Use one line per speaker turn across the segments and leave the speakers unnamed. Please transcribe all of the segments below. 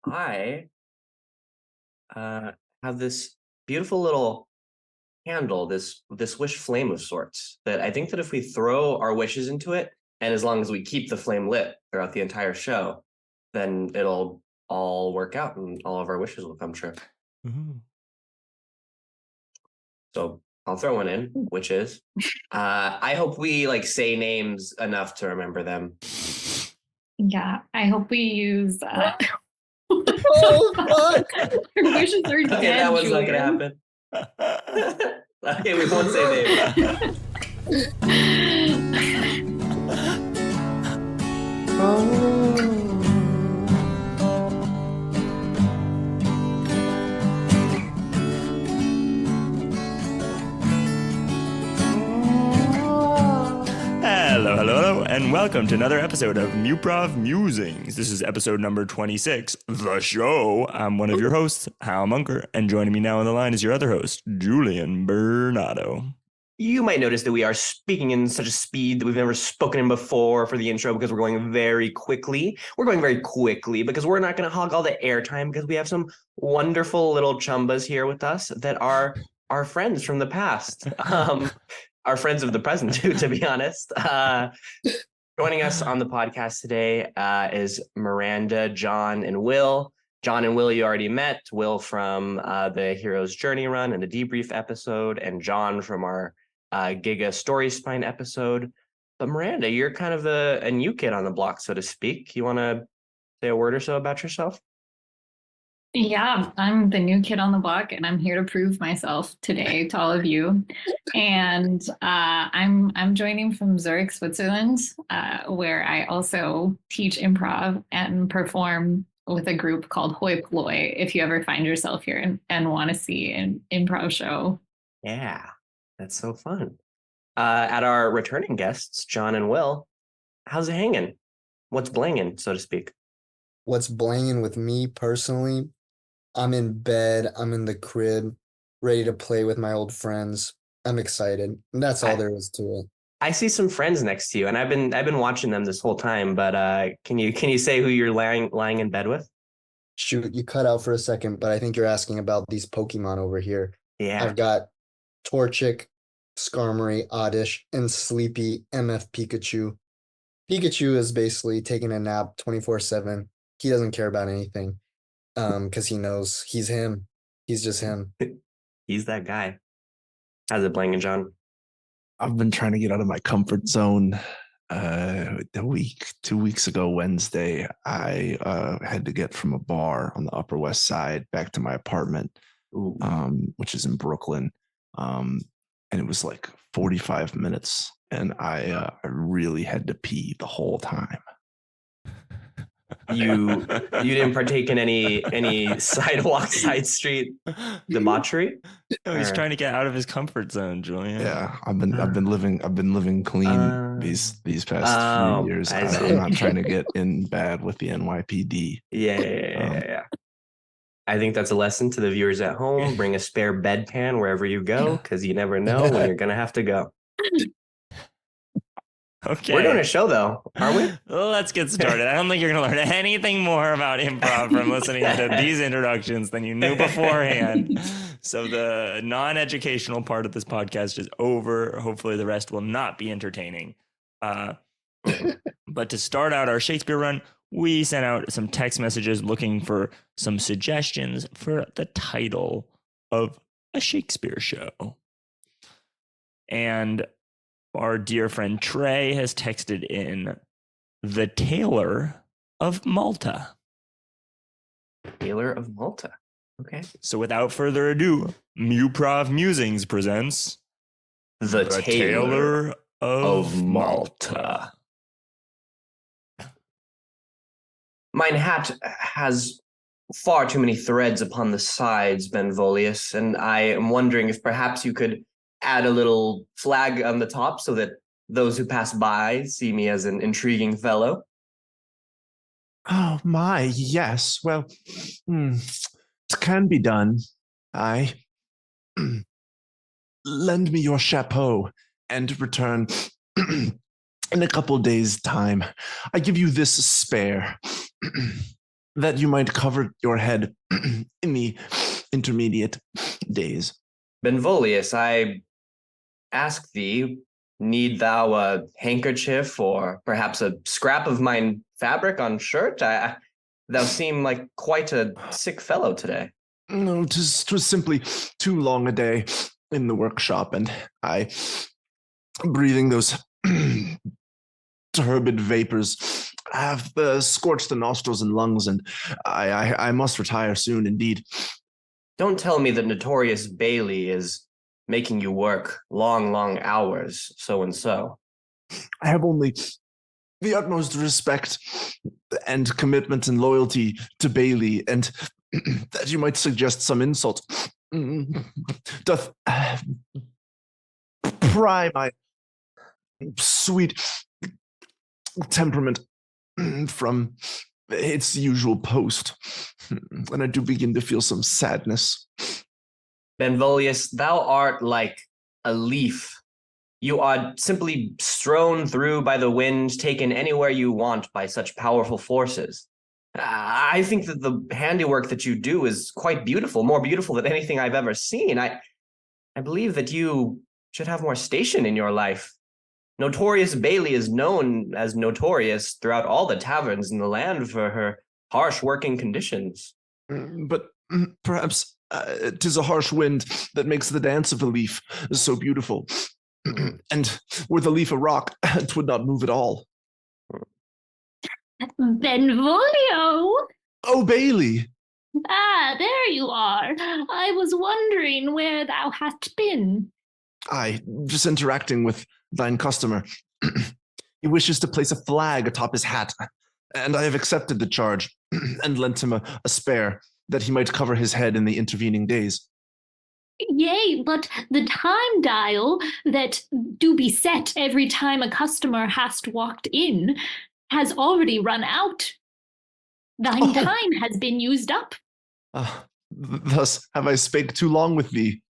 I have this beautiful little candle, this wish flame of sorts, that I think that if we throw our wishes into it, and as long as we keep the flame lit throughout the entire show, then it'll all work out and all of our wishes will come true.
Mhm.
So I'll throw one in, which is I hope we say names enough to remember them.
Yeah, I hope we use.
Oh, fuck.
Our wishes are dead.
Okay, that one's not
Julian.
gonna happen. Okay, we won't say names.
Hello, and welcome to another episode of Muprov Musings. This is episode number 26, The Show. I'm one of your hosts, Hal Munker, and joining me now on the line is your other host, Julian Bernardo.
You might notice that we are speaking in such a speed that we've never spoken in before for the intro because we're going very quickly. We're going very quickly because we're not going to hog all the airtime because we have some wonderful little chumbas here with us that are our friends from the past. Our friends of the present, too, to be honest. Joining us on the podcast today is Miranda, John, and Will. John and Will you already met. Will from the Hero's Journey run and the debrief episode, and John from our Giga Story Spine episode. But Miranda, you're kind of a new kid on the block, so to speak. You want to say a word or so about yourself?
Yeah, I'm the new kid on the block, and I'm here to prove myself today to all of you. And I'm joining from Zurich, Switzerland, where I also teach improv and perform with a group called Hoi Polloi. If you ever find yourself here and want to see an improv show,
Yeah, that's so fun. At our returning guests, John and Will, how's it hanging? What's blinging, so to speak?
What's blinging with me personally? I'm in bed, I'm in the crib, ready to play with my old friends. I'm excited. And that's all there is to it.
I see some friends next to you, and I've been watching them this whole time. But can you say who you're lying in bed with?
Shoot, you cut out for a second, but I think you're asking about these Pokemon over here.
Yeah,
I've got Torchic, Skarmory, Oddish, and Sleepy MF Pikachu. Pikachu is basically taking a nap 24/7. He doesn't care about anything. Because he knows he's him. He's just him.
He's that guy. How's it blinging, John?
I've been trying to get out of my comfort zone. 2 weeks ago, Wednesday, I had to get from a bar on the Upper West Side back to my apartment, which is in Brooklyn. And it was like 45 minutes, and I really had to pee the whole time.
You didn't partake in any sidewalk, side street debauchery?
Oh, he's trying to get out of his comfort zone, Julian.
Yeah, I've been living clean these past few years. I'm not trying to get in bad with the NYPD.
Yeah. I think that's a lesson to the viewers at home. Bring a spare bedpan wherever you go, because you never know when you're gonna have to go.
Okay.
We're doing a show, though, aren't we?
Well, let's get started. I don't think you're going to learn anything more about improv from listening to these introductions than you knew beforehand. So the non-educational part of this podcast is over. Hopefully the rest will not be entertaining. But to start out our Shakespeare run, we sent out some text messages looking for some suggestions for the title of a Shakespeare show. And our dear friend Trey has texted in The Tailor of Malta.
Tailor of Malta. Okay.
So without further ado, Muprov Musings presents
The Tailor
of Malta.
Mine hat has far too many threads upon the sides, Benvolio, and I am wondering if perhaps you could add a little flag on the top so that those who pass by see me as an intriguing fellow.
Oh my, yes. Well, it can be done. Lend me your chapeau and return in a couple days' time. I give you this spare. that you might cover your head in the intermediate days.
Benvolius, I ask thee, need thou a handkerchief or perhaps a scrap of mine fabric on shirt? Thou seem like quite a sick fellow today.
No, 'twas simply too long a day in the workshop, and I, breathing those turbid vapors, have scorched the nostrils and lungs, and I must retire soon indeed.
Don't tell me that Notorious Bailey is making you work long, long hours, so and so.
I have only the utmost respect and commitment and loyalty to Bailey, and that you might suggest some insult doth pry my sweet temperament from its usual post, and I do begin to feel some sadness.
Benvolius, thou art like a leaf. You are simply strown through by the wind, taken anywhere you want by such powerful forces. I think that the handiwork that you do is quite beautiful, more beautiful than anything I've ever seen. I believe that you should have more station in your life. Notorious Bailey is known as notorious throughout all the taverns in the land for her harsh working conditions.
But perhaps 'tis a harsh wind that makes the dance of the leaf so beautiful. And were the leaf a rock, 'twould not move at all.
Benvolio!
Oh, Bailey!
Ah, there you are. I was wondering where thou hast been.
I just interacting with thine customer. He wishes to place a flag atop his hat, and I have accepted the charge and lent him a spare that he might cover his head in the intervening days.
Yea, but the time dial that do be set every time a customer hast walked in has already run out. Thine time has been used up.
Thus have I spake too long with thee.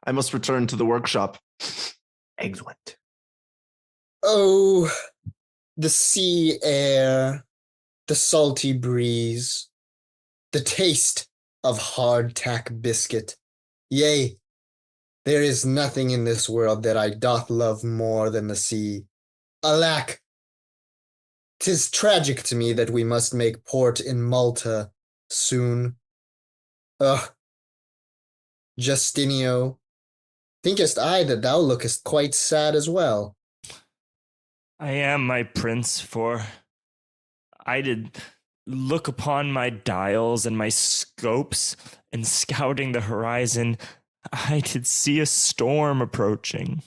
I must return to the workshop.
Excellent.
Oh, the sea air, the salty breeze, the taste of hardtack biscuit. Yea, there is nothing in this world that I doth love more than the sea. Alack, 'tis tragic to me that we must make port in Malta soon. Ugh, Justinio, thinkest I that thou lookest quite sad as well?
I am, my prince, for I did look upon my dials and my scopes, and scouting the horizon, I did see a storm approaching.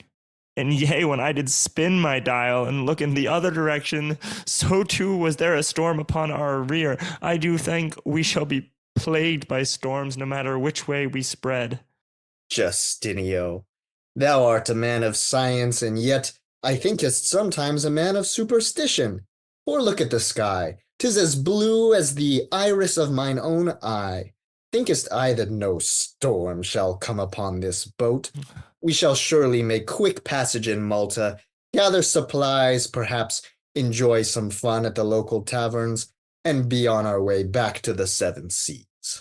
And yea, when I did spin my dial and look in the other direction, so too was there a storm upon our rear. I do think we shall be plagued by storms no matter which way we spread.
Justinio, thou art a man of science, and yet I thinkest sometimes a man of superstition. For look at the sky, 'tis as blue as the iris of mine own eye. Thinkest I that no storm shall come upon this boat? We shall surely make quick passage in Malta, gather supplies, perhaps enjoy some fun at the local taverns, and be on our way back to the seven seas.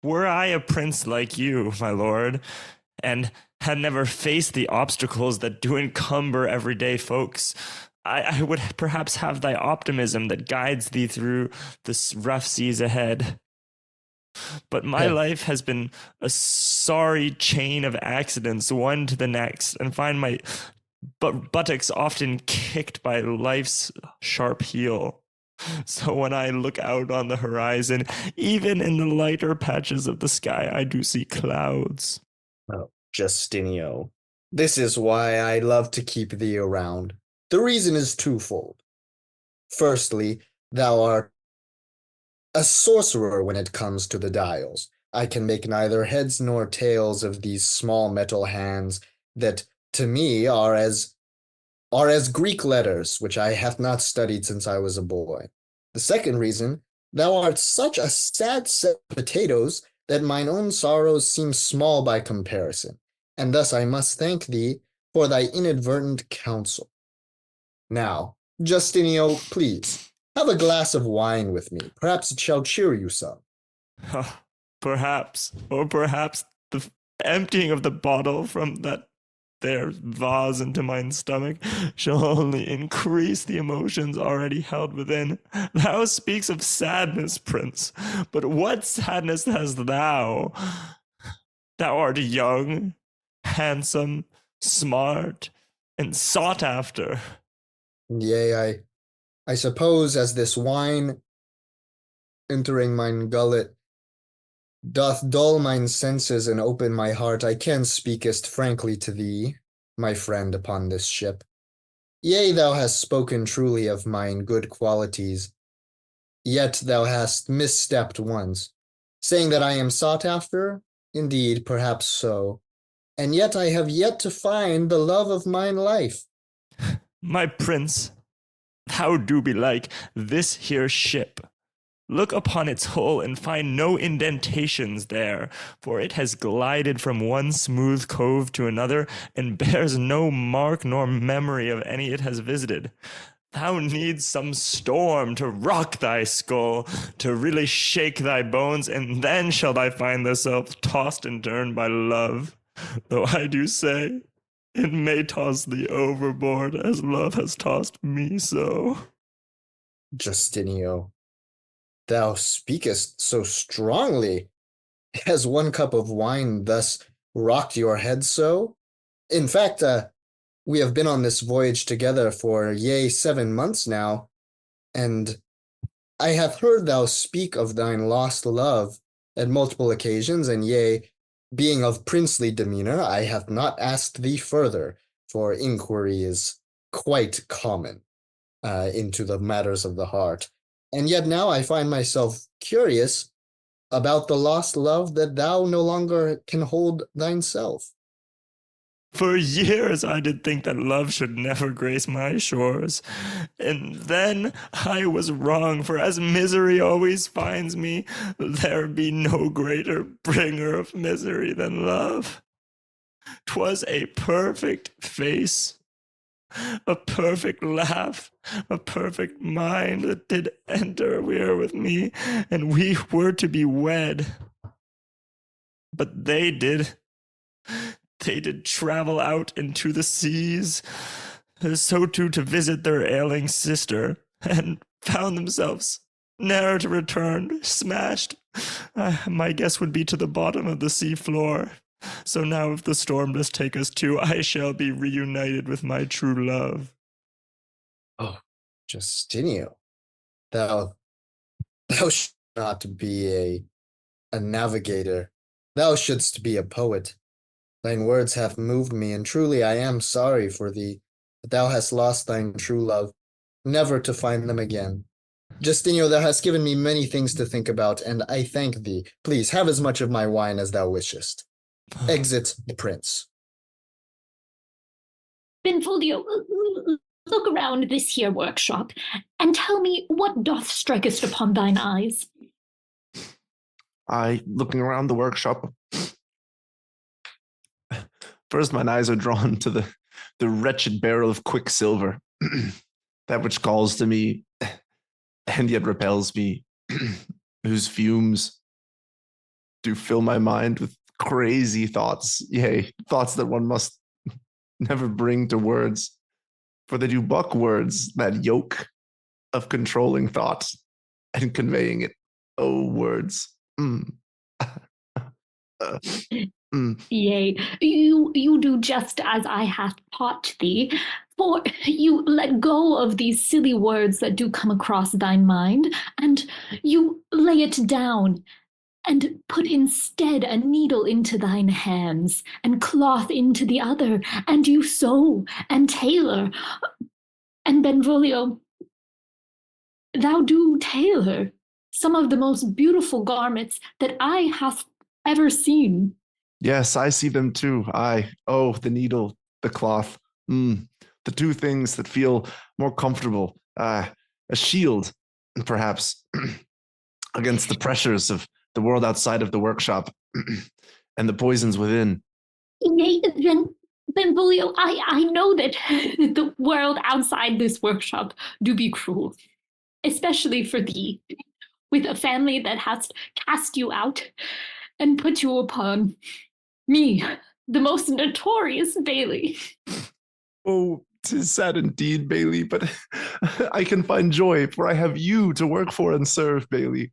Were I a prince like you, my lord, and had never faced the obstacles that do encumber everyday folks, I would perhaps have thy optimism that guides thee through the rough seas ahead. But my life has been a sorry chain of accidents, one to the next, and find my buttocks often kicked by life's sharp heel. So when I look out on the horizon, even in the lighter patches of the sky, I do see clouds.
Oh, Justinio, this is why I love to keep thee around. The reason is twofold. Firstly, thou art a sorcerer when it comes to the dials. I can make neither heads nor tails of these small metal hands that to me are as Greek letters, which I have not studied since I was a boy. The second reason, thou art such a sad set of potatoes that mine own sorrows seem small by comparison, and thus I must thank thee for thy inadvertent counsel. Now, Justinio, please, Have a glass of wine with me. Perhaps it shall cheer you some.
Perhaps the emptying of the bottle from that there vase into mine stomach shall only increase the emotions already held within. Thou speaks of sadness, Prince, but what sadness hast thou? Thou art young, handsome, smart, and sought after.
Yea, I suppose as this wine entering mine gullet doth dull mine senses and open my heart, I can speakest frankly to thee, my friend upon this ship. Yea, thou hast spoken truly of mine good qualities, yet thou hast misstepped once, saying that I am sought after. Indeed, perhaps so, and yet I have yet to find the love of mine life.
My prince, thou do be like this here ship. Look upon its hull and find no indentations there, for it has glided from one smooth cove to another, and bears no mark nor memory of any it has visited. Thou needs some storm to rock thy skull, to really shake thy bones, and then shall thou find thyself tossed and turned by love. Though I do say, it may toss thee overboard, as love has tossed me so.
Justinio, thou speakest so strongly. Has one cup of wine thus rocked your head so? In fact, we have been on this voyage together for 7 months now, and I have heard thou speak of thine lost love at multiple occasions, and being of princely demeanor, I have not asked thee further, for inquiry is quite common into the matters of the heart. And yet now I find myself curious about the lost love that thou no longer can hold thyself.
For years I did think that love should never grace my shores, and then I was wrong, for as misery always finds me, there be no greater bringer of misery than love. 'Twas a perfect face, a perfect laugh, a perfect mind that did enter here with me, and we were to be wed. But they did travel out into the seas, so too to visit their ailing sister, and found themselves ne'er to return, smashed. My guess would be to the bottom of the sea floor. So now if the storm does take us too, I shall be reunited with my true love.
Oh, Justinio, thou shouldst not be a navigator. Thou shouldst be a poet. Thine words have moved me, and truly I am sorry for thee, that thou hast lost thine true love, never to find them again. Justinio, thou hast given me many things to think about, and I thank thee. Please, have as much of my wine as thou wishest. Exit the prince.
Benvolio, look around this here workshop, and tell me what doth strikest upon thine eyes.
Looking around the workshop, first mine eyes are drawn to the wretched barrel of quicksilver, that which calls to me and yet repels me, whose fumes do fill my mind with crazy thoughts, thoughts that one must never bring to words, for they do buck words, that yoke of controlling thought and conveying it. Oh, words.
Yea, you do just as I have taught thee, for you let go of these silly words that do come across thine mind, and you lay it down, and put instead a needle into thine hands, and cloth into the other, and you sew and tailor. And Benvolio, thou do tailor some of the most beautiful garments that I have ever seen.
Yes, I see them too. The needle, the cloth, the two things that feel more comfortable. A shield, perhaps, against the pressures of the world outside of the workshop and the poisons within.
Yea, Benvolio, I know that the world outside this workshop do be cruel. especially for thee, with a family that has cast you out and put you upon me, the most notorious Bailey.
Oh, 'tis sad indeed, Bailey, but I can find joy, for I have you to work for and serve, Bailey.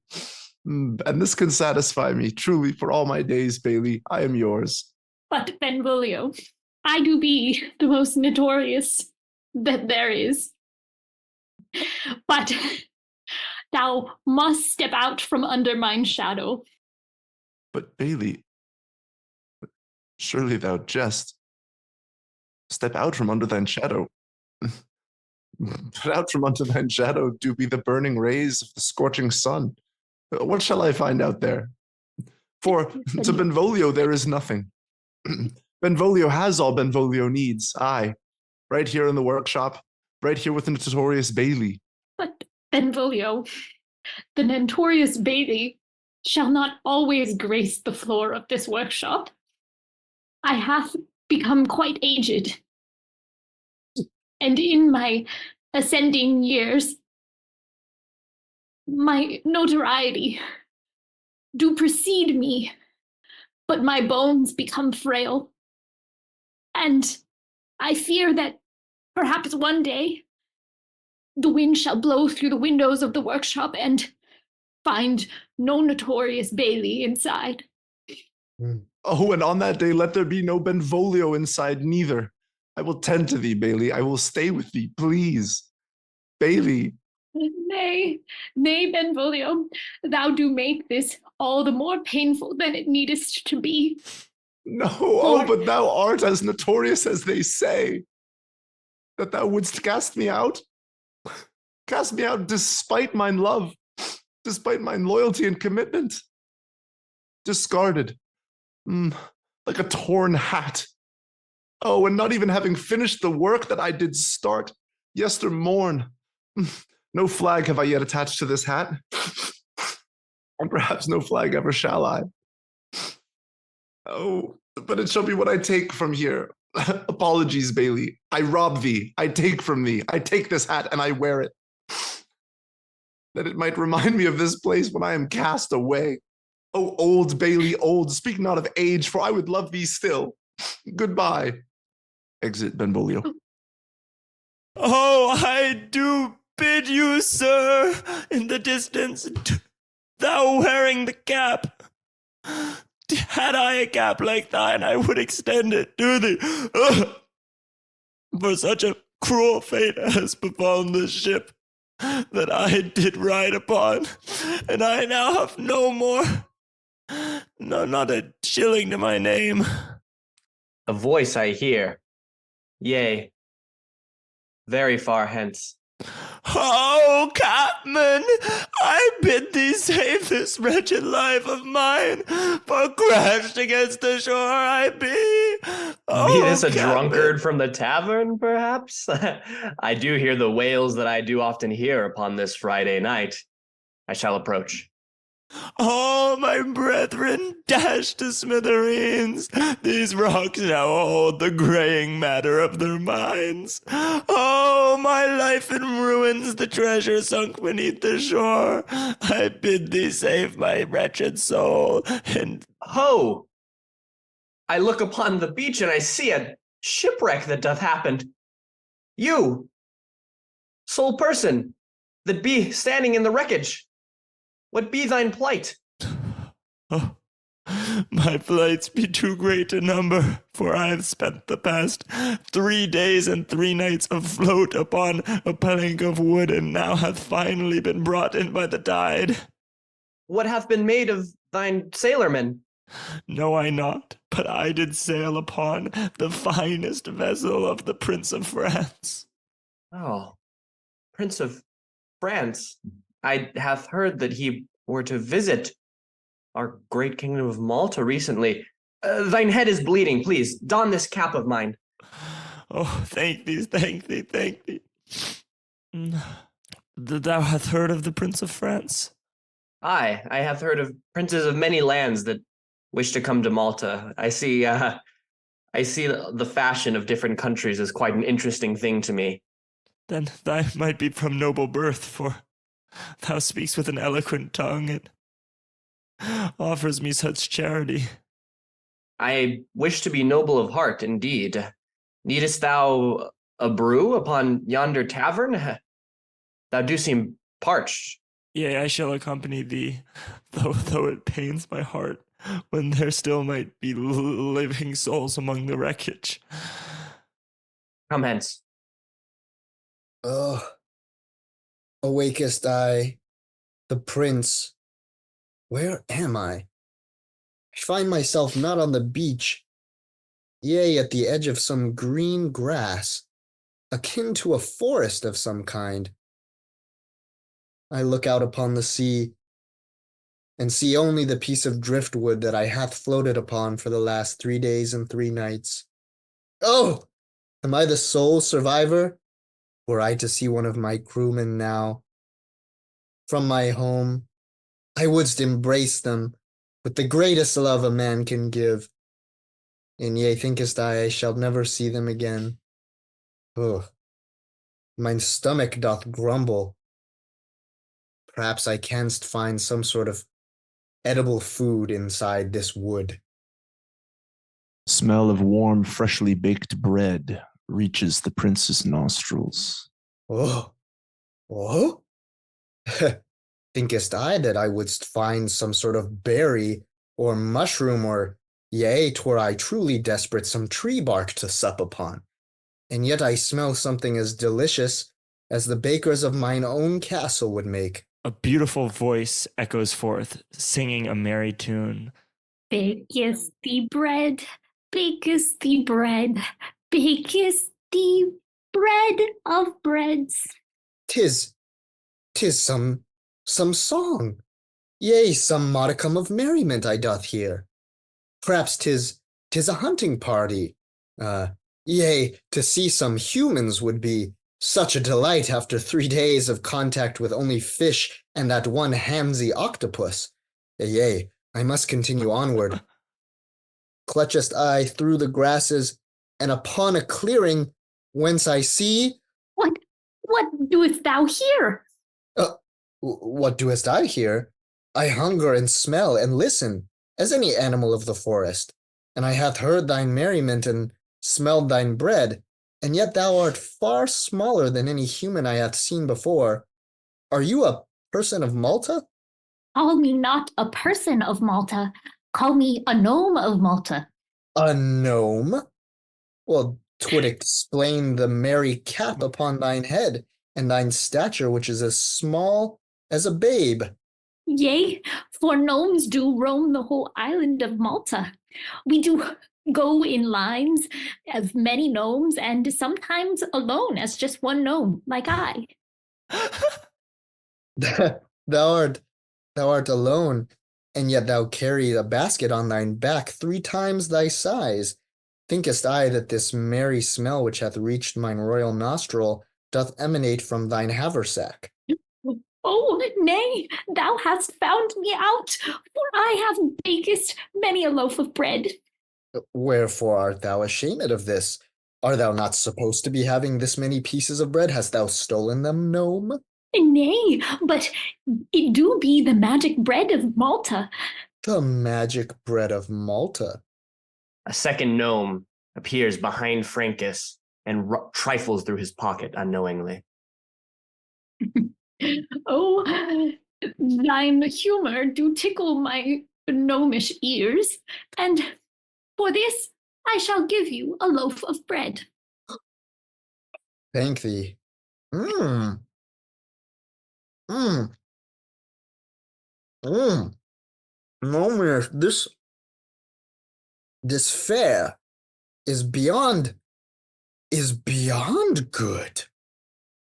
And this can satisfy me, truly, for all my days, Bailey. I am yours.
But Benvolio, I do be the most notorious that there is. But thou must step out from under mine shadow.
But Bailey, surely thou jest. Step out from under thine shadow. Put out from under thine shadow do be the burning rays of the scorching sun. What shall I find out there? For to Benvolio there is nothing. Benvolio has all Benvolio needs. Aye, right here in the workshop, right here with the notorious Bailey.
But Benvolio, the notorious Bailey, shall not always grace the floor of this workshop. I have become quite aged, and in my ascending years, my notoriety do precede me, but my bones become frail. And I fear that perhaps one day the wind shall blow through the windows of the workshop and find no notorious Bailey inside.
Oh, and on that day, let there be no Benvolio inside neither. I will tend to thee, Bailey. I will stay with thee, please. Bailey.
Nay, Benvolio, thou do make this all the more painful than it needest to be.
No, oh, but thou art as notorious as they say. That thou wouldst cast me out? Cast me out despite mine love, despite mine loyalty and commitment. Discarded, like a torn hat. Oh, and not even having finished the work that I did start yester morn. No flag have I yet attached to this hat. And perhaps no flag ever shall I. Oh, but it shall be what I take from here. Apologies, Bailey. I rob thee. I take from thee. I take this hat and I wear it. That it might remind me of this place when I am cast away. Oh, old Bailey, old, speak not of age, for I would love thee still. Goodbye. Exit Benvolio.
Oh, I do bid you, sir, in the distance, thou wearing the cap. Had I a cap like thine, I would extend it to thee. For such a cruel fate has befallen this ship that I did ride upon, and I now have no more, no, not a shilling to my name.
A voice I hear, yea, very far hence.
Oh, Captain, I bid thee save this wretched life of mine, for crashed against the shore I be. Oh,
Be this a
Captain.
drunkard from the tavern, perhaps? I do hear the wails that I do often hear upon this Friday night. I shall approach.
All my brethren dashed to smithereens. These rocks now hold the graying matter of their minds. Oh, my life in ruins, the treasure sunk beneath the shore. I bid thee save my wretched soul. And
Ho! I look upon the beach and I see a shipwreck that doth happen. You, sole person, that be standing in the wreckage. What be thine plight?
oh, my flights be too great a number, for I have spent the past 3 days and 3 nights afloat upon a plank of wood, and now hath finally been brought in by the tide.
What hath been made of thine sailormen?
Know I not, but I did sail upon the finest vessel of the Prince of France.
Oh, Prince of France. I hath heard that he were to visit our great kingdom of Malta recently. Thine head is bleeding. Please, don this cap of mine.
Oh, thank thee. Thou hast heard of the Prince of France?
Aye, I have heard of princes of many lands that wish to come to Malta. I see the fashion of different countries is quite an interesting thing to me.
Then thou might be from noble birth, for Thou speaks with an eloquent tongue and offers me such charity.
I wish to be noble of heart, indeed. Needest thou a brew upon yonder tavern? Thou do seem parched.
Yea, I shall accompany thee, though it pains my heart when there still might be living souls among the wreckage.
Come hence.
Oh, awakest I, the prince. Where am I? I find myself not on the beach, yea, at the edge of some green grass, akin to a forest of some kind. I look out upon the sea, and see only the piece of driftwood that I hath floated upon for the last 3 days and 3 nights. Oh, am I the sole survivor? Were I to see one of my crewmen now, from my home, I wouldst embrace them with the greatest love a man can give. And yea, thinkest I shall never see them again? Oh, mine stomach doth grumble. Perhaps I canst find some sort of edible food inside this wood.
Smell of warm, freshly baked bread reaches the prince's nostrils.
Oh, oh? Thinkest I that I wouldst find some sort of berry or mushroom, or yea, twere I truly desperate, some tree bark to sup upon? And yet I smell something as delicious as the bakers of mine own castle would make.
A beautiful voice echoes forth, singing a merry tune.
Bakest the bread, bakest the bread, bakest the bread of breads.
Tis some song, yea, some modicum of merriment I doth hear. Perhaps tis a hunting party. Yea, to see some humans would be such a delight after 3 days of contact with only fish and that one handsy octopus. Yea, I must continue onward. Clutchest I through the grasses, and upon a clearing, whence I see.
What doest thou here?
What doest I hear? I hunger and smell and listen, as any animal of the forest, and I hath heard thine merriment and smelled thine bread, and yet thou art far smaller than any human I hath seen before. Are you a person of Malta?
Call me not a person of Malta. Call me a gnome of Malta.
A gnome? Well, 'twould explain the merry cap upon thine head, and thine stature, which is as small as a babe.
Yea, for gnomes do roam the whole island of Malta. We do go in lines of many gnomes, and sometimes alone as just one gnome, like I.
Thou art alone, and yet thou carry a basket on thine back 3 times thy size. Thinkest I that this merry smell which hath reached mine royal nostril doth emanate from thine haversack?
Oh, nay, thou hast found me out, for I have bakest many a loaf of bread.
Wherefore art thou ashamed of this? Are thou not supposed to be having this many pieces of bread? Hast thou stolen them, gnome?
Nay, but it do be the magic bread of Malta.
The magic bread of Malta.
A second gnome appears behind Francus and trifles through his pocket unknowingly.
Oh, thine humor do tickle my gnomish ears, and for this I shall give you a loaf of bread.
Thank thee. Mmm. Mmm. Mmm. Gnome, this fare is beyond good.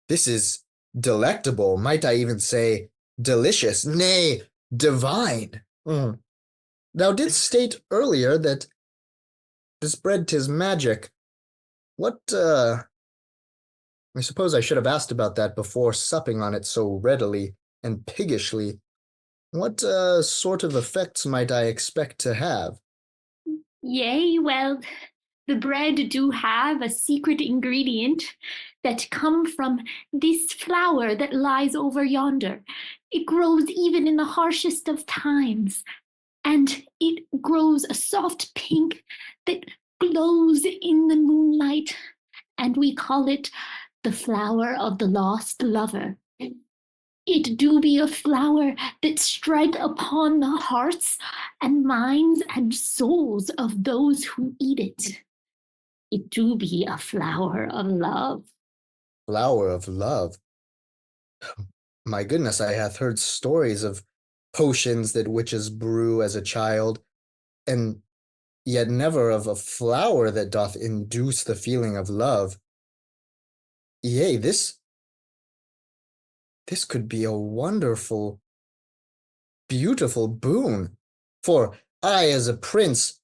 This is delectable, might I even say delicious, nay, divine. Thou didst state earlier that this bread 'tis magic. What, I suppose I should have asked about that before supping on it so readily and piggishly. What, sort of effects might I expect to have?
Yea, well, the bread do have a secret ingredient that come from this flower that lies over yonder. It grows even in the harshest of times, and it grows a soft pink that glows in the moonlight, and we call it the flower of the lost lover. It do be a flower that strike upon the hearts and minds and souls of those who eat it. It do be a flower of love.
Flower of love. My goodness, I hath heard stories of potions that witches brew as a child, and yet never of a flower that doth induce the feeling of love. Yea, this could be a wonderful, beautiful boon. For I, as a prince,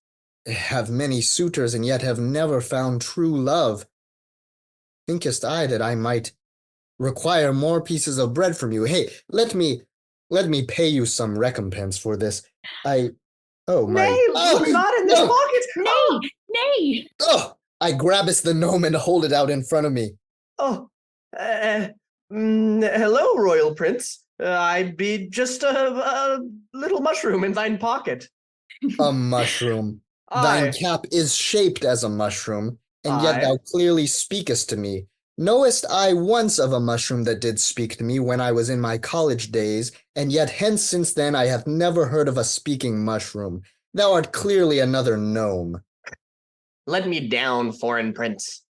have many suitors, and yet have never found true love. Thinkest I that I might require more pieces of bread from you? Hey, let me pay you some recompense for this. Oh my!
Nay, not in this
no!
pocket.
Nay, nay!
Oh! I grabbest the gnome and hold it out in front of me.
Oh, hello, royal prince. I be just a little mushroom in thine pocket.
A mushroom. Thine cap is shaped as a mushroom, and yet thou clearly speakest to me. Knowest I once of a mushroom that did speak to me when I was in my college days, and yet hence since then I have never heard of a speaking mushroom. Thou art clearly another gnome.
Let me down, foreign prince.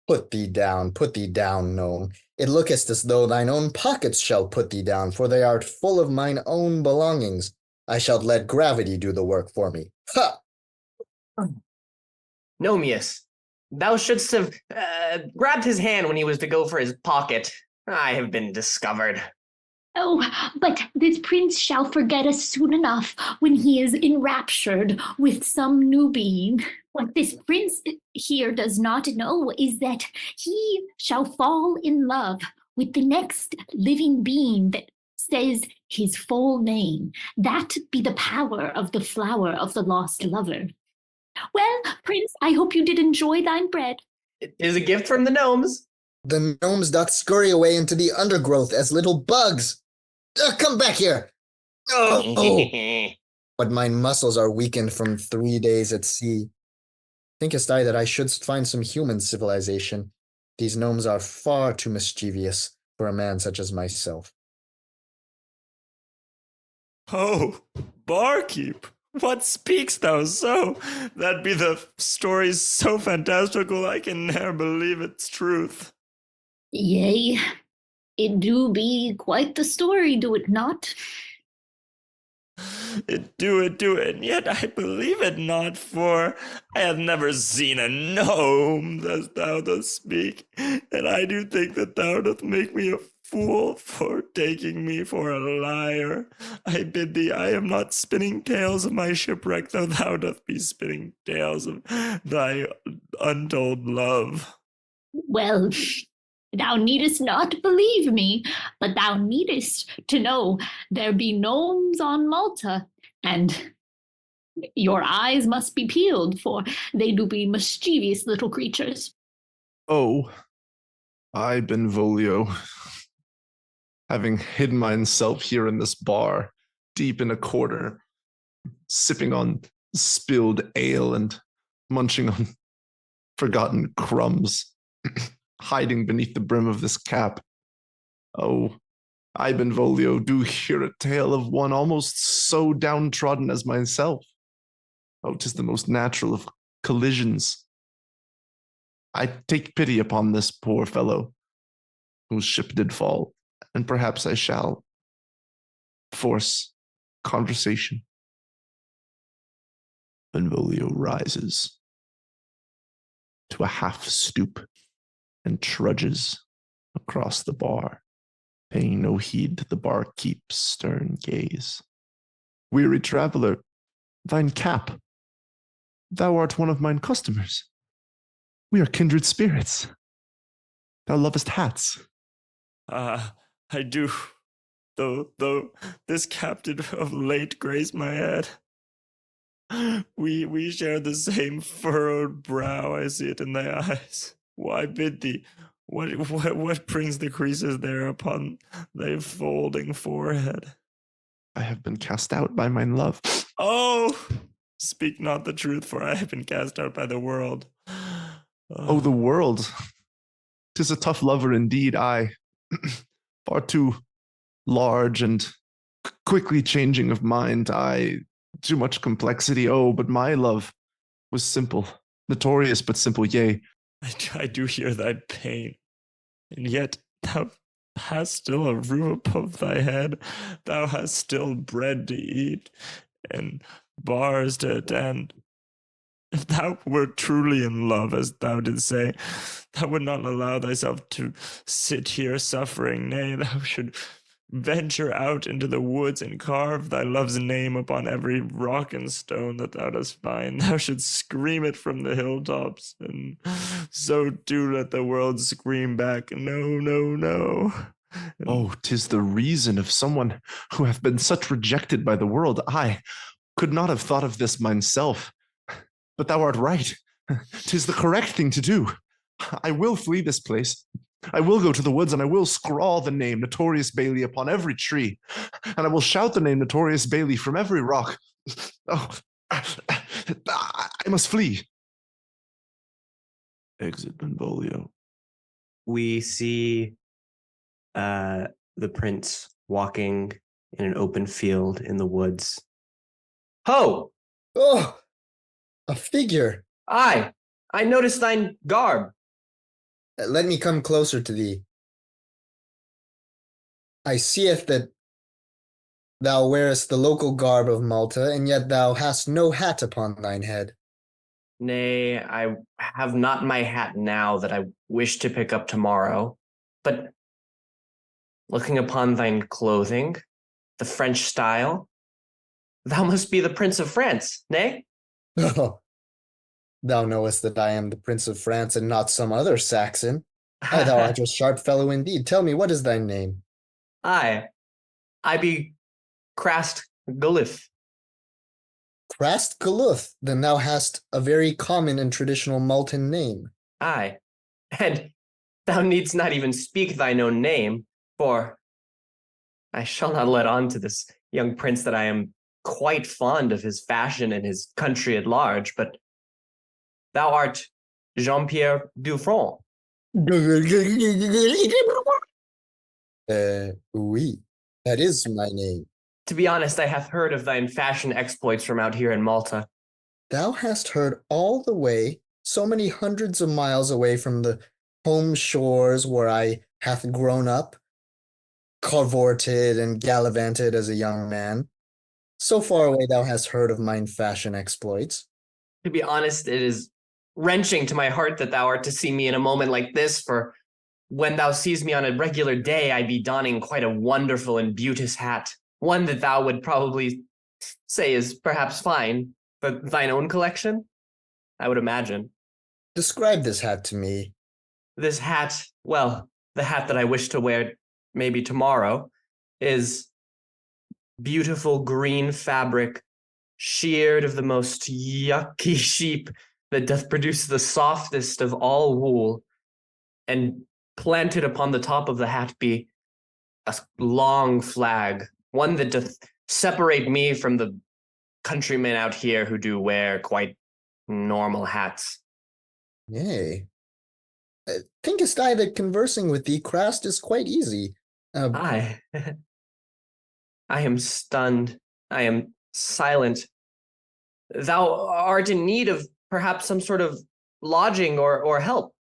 Put thee down, gnome. It lookest as though thine own pockets shall put thee down, for they art full of mine own belongings. I shall let gravity do the work for me. Ha!
Nomius, thou shouldst have grabbed his hand when he was to go for his pocket. I have been discovered.
Oh, but this prince shall forget us soon enough when he is enraptured with some new being. What this prince here does not know is that he shall fall in love with the next living being that says his full name. That be the power of the flower of the lost lover. Well, Prince, I hope you did enjoy thine bread.
It is a gift from the gnomes.
The gnomes doth scurry away into the undergrowth as little bugs. Come back here. Oh. But my muscles are weakened from 3 days at sea. Thinkest I that I should find some human civilization? These gnomes are far too mischievous for a man such as myself.
Oh, barkeep, what speaks thou so? That be the story so fantastical I can ne'er believe its truth.
Yea, it do be quite the story, do it not?
It do, and yet I believe it not, for I have never seen a gnome, as thou dost speak, and I do think that thou doth make me a fool for taking me for a liar. I bid thee, I am not spinning tales of my shipwreck, though thou doth be spinning tales of thy untold love.
Well, thou needest not believe me, but thou needest to know there be gnomes on Malta, and your eyes must be peeled, for they do be mischievous little creatures.
Oh, I, Benvolio, having hidden myself here in this bar, deep in a corner, sipping on spilled ale and munching on forgotten crumbs, hiding beneath the brim of this cap. Oh, I, Benvolio, do hear a tale of one almost so downtrodden as myself. Oh, 'tis the most natural of collisions. I take pity upon this poor fellow whose ship did fall, and perhaps I shall force conversation. Benvolio rises to a half stoop and trudges across the bar, paying no heed to the barkeep's stern gaze. Weary traveler, thine cap. Thou art one of mine customers. We are kindred spirits. Thou lovest hats.
I do, though this cap did of late grace my head. We share the same furrowed brow. I see it in thy eyes. Why bid thee? What brings the creases there upon thy folding forehead?
I have been cast out by mine love.
Oh, speak not the truth, for I have been cast out by the world.
Oh, the world. 'Tis a tough lover indeed, I. Far too large and quickly changing of mind, I. Too much complexity, oh, but my love was simple, notorious but simple, yea.
I do hear thy pain, and yet thou hast still a roof above thy head. Thou hast still bread to eat and bars to attend. If thou wert truly in love, as thou didst say, thou would not allow thyself to sit here suffering. Nay, thou should venture out into the woods and carve thy love's name upon every rock and stone that thou dost find. Thou shouldst scream it from the hilltops, and so do let the world scream back, no, no, no.
Oh, 'tis the reason of someone who hath been such rejected by the world. I could not have thought of this myself. But thou art right. 'Tis the correct thing to do. I will flee this place. I will go to the woods and I will scrawl the name Notorious Bailey upon every tree. And I will shout the name Notorious Bailey from every rock. Oh, I must flee. Exit Benvolio.
We see the prince walking in an open field in the woods. Ho!
Oh, a figure.
I noticed thine garb.
Let me come closer to thee. I seeth that thou wearest the local garb of Malta, and yet thou hast no hat upon thine head.
Nay, I have not my hat now that I wish to pick up tomorrow. But looking upon thine clothing, the French style, thou must be the Prince of France, nay?
Oh, thou knowest that I am the Prince of France and not some other Saxon. Aye, thou art a sharp fellow indeed. Tell me, what is thy name?
I be Crast Gullith.
Crast Galuth. Then thou hast a very common and traditional Maltan name.
Aye, and thou needst not even speak thine own name, for I shall not let on to this young prince that I am quite fond of his fashion and his country at large, but thou art Jean-Pierre Dufresne.
Oui, that is my name.
To be honest, I have heard of thine fashion exploits from out here in Malta.
Thou hast heard all the way, so many hundreds of miles away from the home shores where I hath grown up, cavorted and gallivanted as a young man. So far away thou hast heard of mine fashion exploits.
To be honest, it is wrenching to my heart that thou art to see me in a moment like this, for when thou sees me on a regular day, I be donning quite a wonderful and beauteous hat, one that thou would probably say is perhaps fine, but thine own collection, I would imagine.
Describe this hat to me.
This hat, well, the hat that I wish to wear maybe tomorrow, is beautiful green fabric, sheared of the most yucky sheep that doth produce the softest of all wool, and planted upon the top of the hat be a long flag, one that doth separate me from the countrymen out here who do wear quite normal hats.
Yea. Thinkest I that conversing with thee, Crast, is quite easy?
I am stunned. I am silent. Thou art in need of perhaps some sort of lodging or help.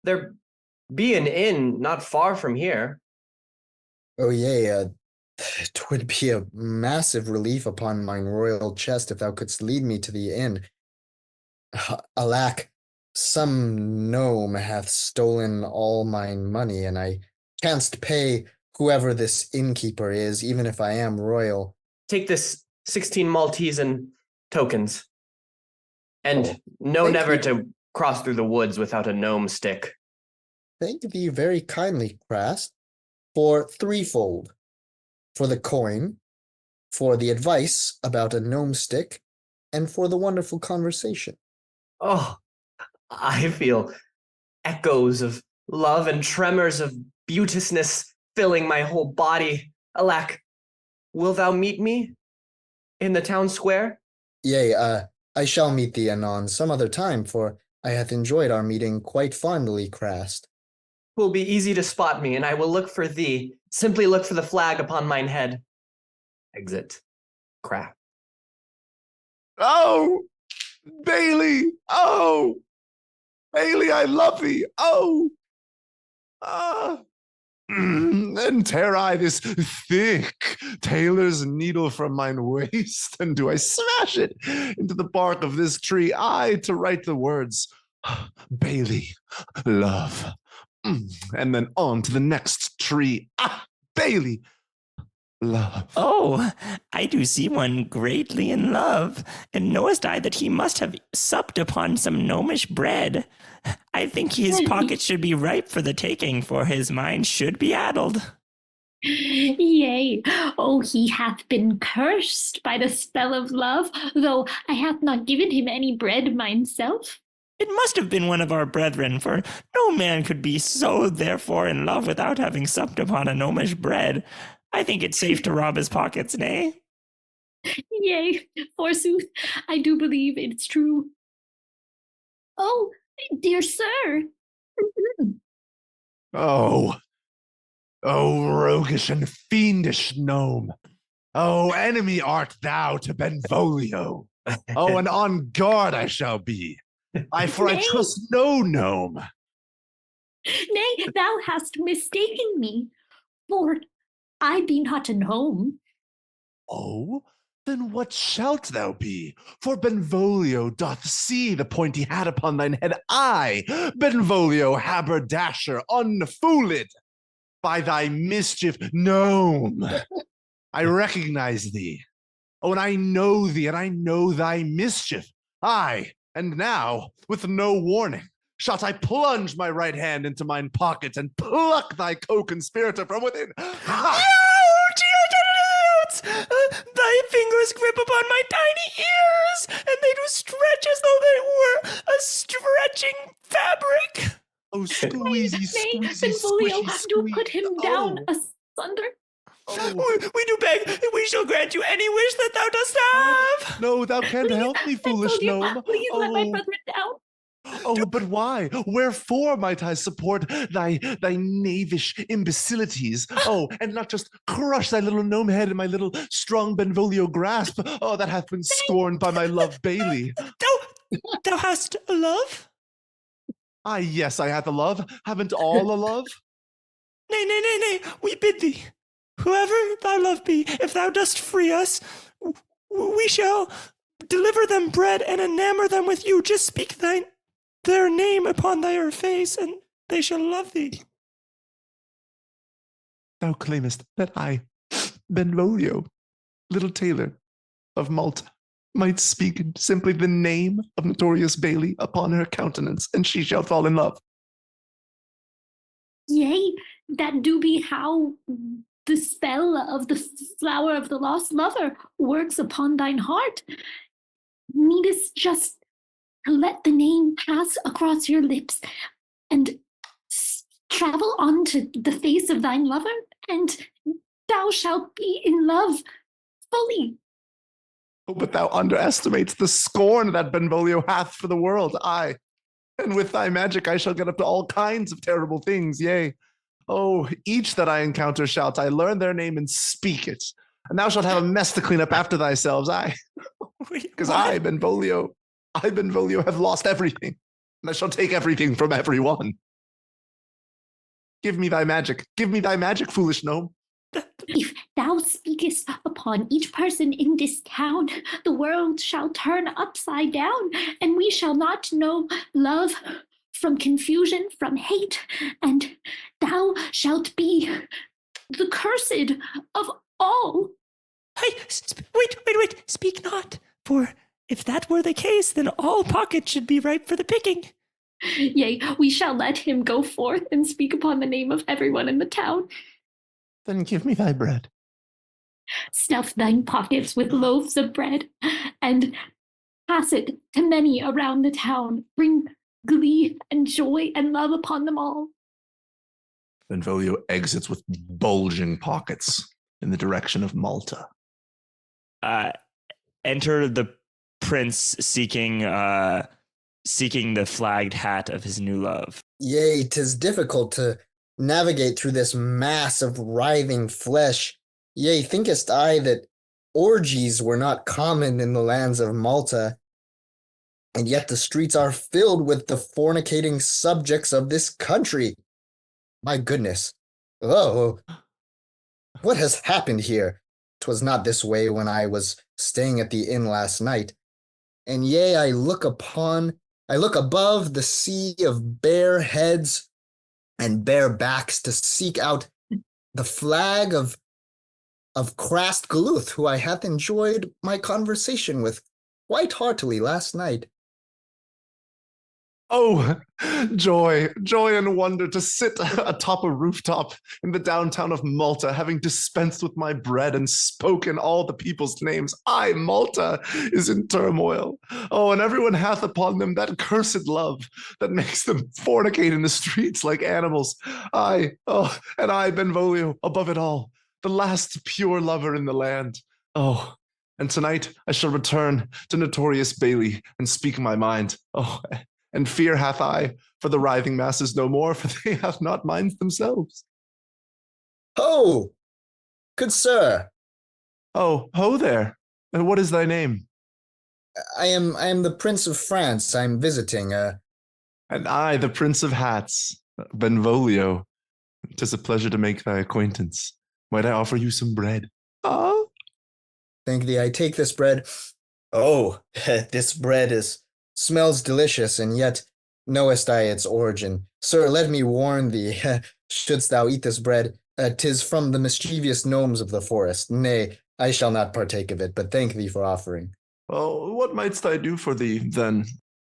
There be an inn not far from here.
Oh, yea, 'twould be a massive relief upon mine royal chest if thou couldst lead me to the inn. Alack, some gnome hath stolen all mine money, and I canst pay whoever this innkeeper is, even if I am royal.
Take this 16 Maltese and tokens. And
Oh,
know
thank
never
you.
to cross through the woods without a gnome stick.
Thank thee very kindly, Crast, for threefold. For the coin, for the advice about a gnome stick, and for the wonderful conversation.
Oh, I feel echoes of love and tremors of beauteousness filling my whole body. Alack, wilt thou meet me in the town square?
Yea, I shall meet thee anon some other time, for I hath enjoyed our meeting quite fondly, Crast.
'Twill be easy to spot me, and I will look for thee. Simply look for the flag upon mine head. Exit. Crap.
Oh, Bailey. Oh, Bailey, I love thee. Oh, and tear I this thick tailor's needle from mine waist, and do I smash it into the bark of this tree, I to write the words, Bailey, love. And then on to the next tree. Bailey, love.
Oh, I do see one greatly in love, and knowest I that he must have supped upon some gnomish bread. I think his pockets should be ripe for the taking, for his mind should be addled.
Yea, oh, he hath been cursed by the spell of love, though I hath not given him any bread myself.
It must have been one of our brethren, for no man could be so therefore in love without having supped upon a gnomish bread. I think it's safe to rob his pockets, nay?
Yea, forsooth, I do believe it's true. Oh, dear sir.
Oh, roguish and fiendish gnome. Oh, enemy art thou to Benvolio. Oh, and on guard I shall be. For I trust no gnome.
Nay, thou hast mistaken me, for I be not a gnome.
Oh, then what shalt thou be? For Benvolio doth see the pointy hat upon thine head. I, Benvolio haberdasher, unfooled by thy mischief, gnome. I recognize thee. Oh, and I know thee, and I know thy mischief. Aye, and now, with no warning, shalt I plunge my right hand into mine pocket and pluck thy co-conspirator from within. Ha!
Oh, dear genitals! Thy fingers grip upon my tiny ears, and they do stretch as though they were a stretching fabric.
Oh, squeezy,
Nay,
squeezy,
Benvolio,
squishy,
do
squeeze.
put him down asunder.
We do beg, we shall grant you any wish that thou dost have.
No, thou canst help me, foolish
Benvolio,
gnome.
please let my brethren down.
Oh, but why? Wherefore might I support thy knavish imbecilities? Oh, and not just crush thy little gnome head in my little strong Benvolio grasp. Oh, that hath been scorned by my love Bailey.
Thou hast a love?
Yes, I hath a love. Haven't all a love?
Nay, we bid thee. Whoever thy love be, if thou dost free us, we shall deliver them bread and enamor them with you. Just speak their name upon their face, and they shall love thee.
Thou claimest that I, Benvolio, little tailor of Malta, might speak simply the name of notorious Bailey upon her countenance, and she shall fall in love.
Yea, that do be how the spell of the flower of the lost lover works upon thine heart. Needest just to let the name pass across your lips and travel onto the face of thine lover, and thou shalt be in love fully.
Oh, but thou underestimates the scorn that Benvolio hath for the world. Aye, and with thy magic I shall get up to all kinds of terrible things, yea. Oh, each that I encounter shalt I learn their name and speak it. And thou shalt have a mess to clean up after thyself, aye. Because I, Benvolio, have lost everything, and I shall take everything from everyone. Give me thy magic, foolish gnome.
If thou speakest upon each person in this town, the world shall turn upside down, and we shall not know love from confusion, from hate, and thou shalt be the cursed of all.
Hey, wait, speak not, for if that were the case, then all pockets should be ripe for the picking.
Yea, we shall let him go forth and speak upon the name of everyone in the town.
Then give me thy bread.
Stuff thine pockets with loaves of bread, and Pass it to many around the town. Bring glee and joy and love upon them all.
Benvolio exits with bulging pockets in the direction of Malta.
Enter the prince seeking the flagged hat of his new love.
Yea, 'tis difficult to navigate through this mass of writhing flesh. Yea, thinkest I that orgies were not common in the lands of Malta, and yet the streets are filled with the fornicating subjects of this country. My goodness. Oh, what has happened here? 'Twas not this way when I was staying at the inn last night. And yea, I look above the sea of bare heads and bare backs to seek out the flag of Crast Galuth, who I hath enjoyed my conversation with quite heartily last night.
Oh, joy and wonder to sit atop a rooftop in the downtown of Malta, having dispensed with my bread and spoken all the people's names. I, Malta, is in turmoil. Oh, and everyone hath upon them that cursed love that makes them fornicate in the streets like animals. And I, Benvolio, above it all, the last pure lover in the land. Oh, and tonight I shall return to notorious Bailey and speak my mind. Oh, and fear hath I for the writhing masses no more, for they have not minds themselves.
Ho, good sir.
Oh, ho there. And what is thy name?
I am the Prince of France. I'm visiting.
And I, the Prince of Hats, Benvolio. 'Tis a pleasure to make thy acquaintance. Might I offer you some bread? Ah.
Thank thee. I take this bread. Oh, this bread smells delicious, and yet knowest I its origin. Sir, let me warn thee, shouldst thou eat this bread, 'tis from the mischievous gnomes of the forest. Nay, I shall not partake of it, but thank thee for offering.
Well, what mightst I do for thee, then?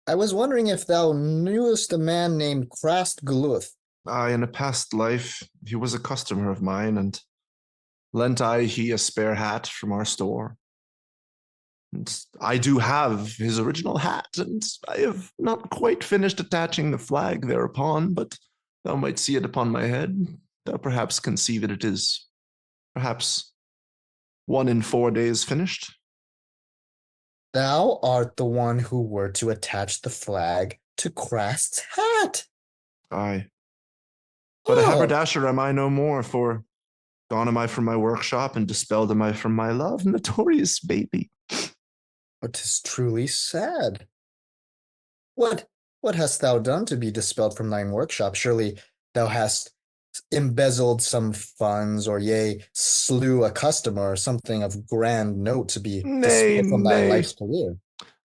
I was wondering if thou knewest a man named Crast Galuth.
Aye, in a past life, he was a customer of mine, and lent he a spare hat from our store. And I do have his original hat, and I have not quite finished attaching the flag thereupon, but thou might see it upon my head. Thou perhaps can see that it is perhaps 1 in 4 days finished.
Thou art the one who were to attach the flag to Crast's hat.
Aye. But a haberdasher am I no more, for gone am I from my workshop, and dispelled am I from my love, notorious Bailey.
But 'tis truly sad. What hast thou done to be dispelled from thine workshop? Surely thou hast embezzled some funds, or yea, slew a customer, or something of grand note to be dispelled from thy life's career.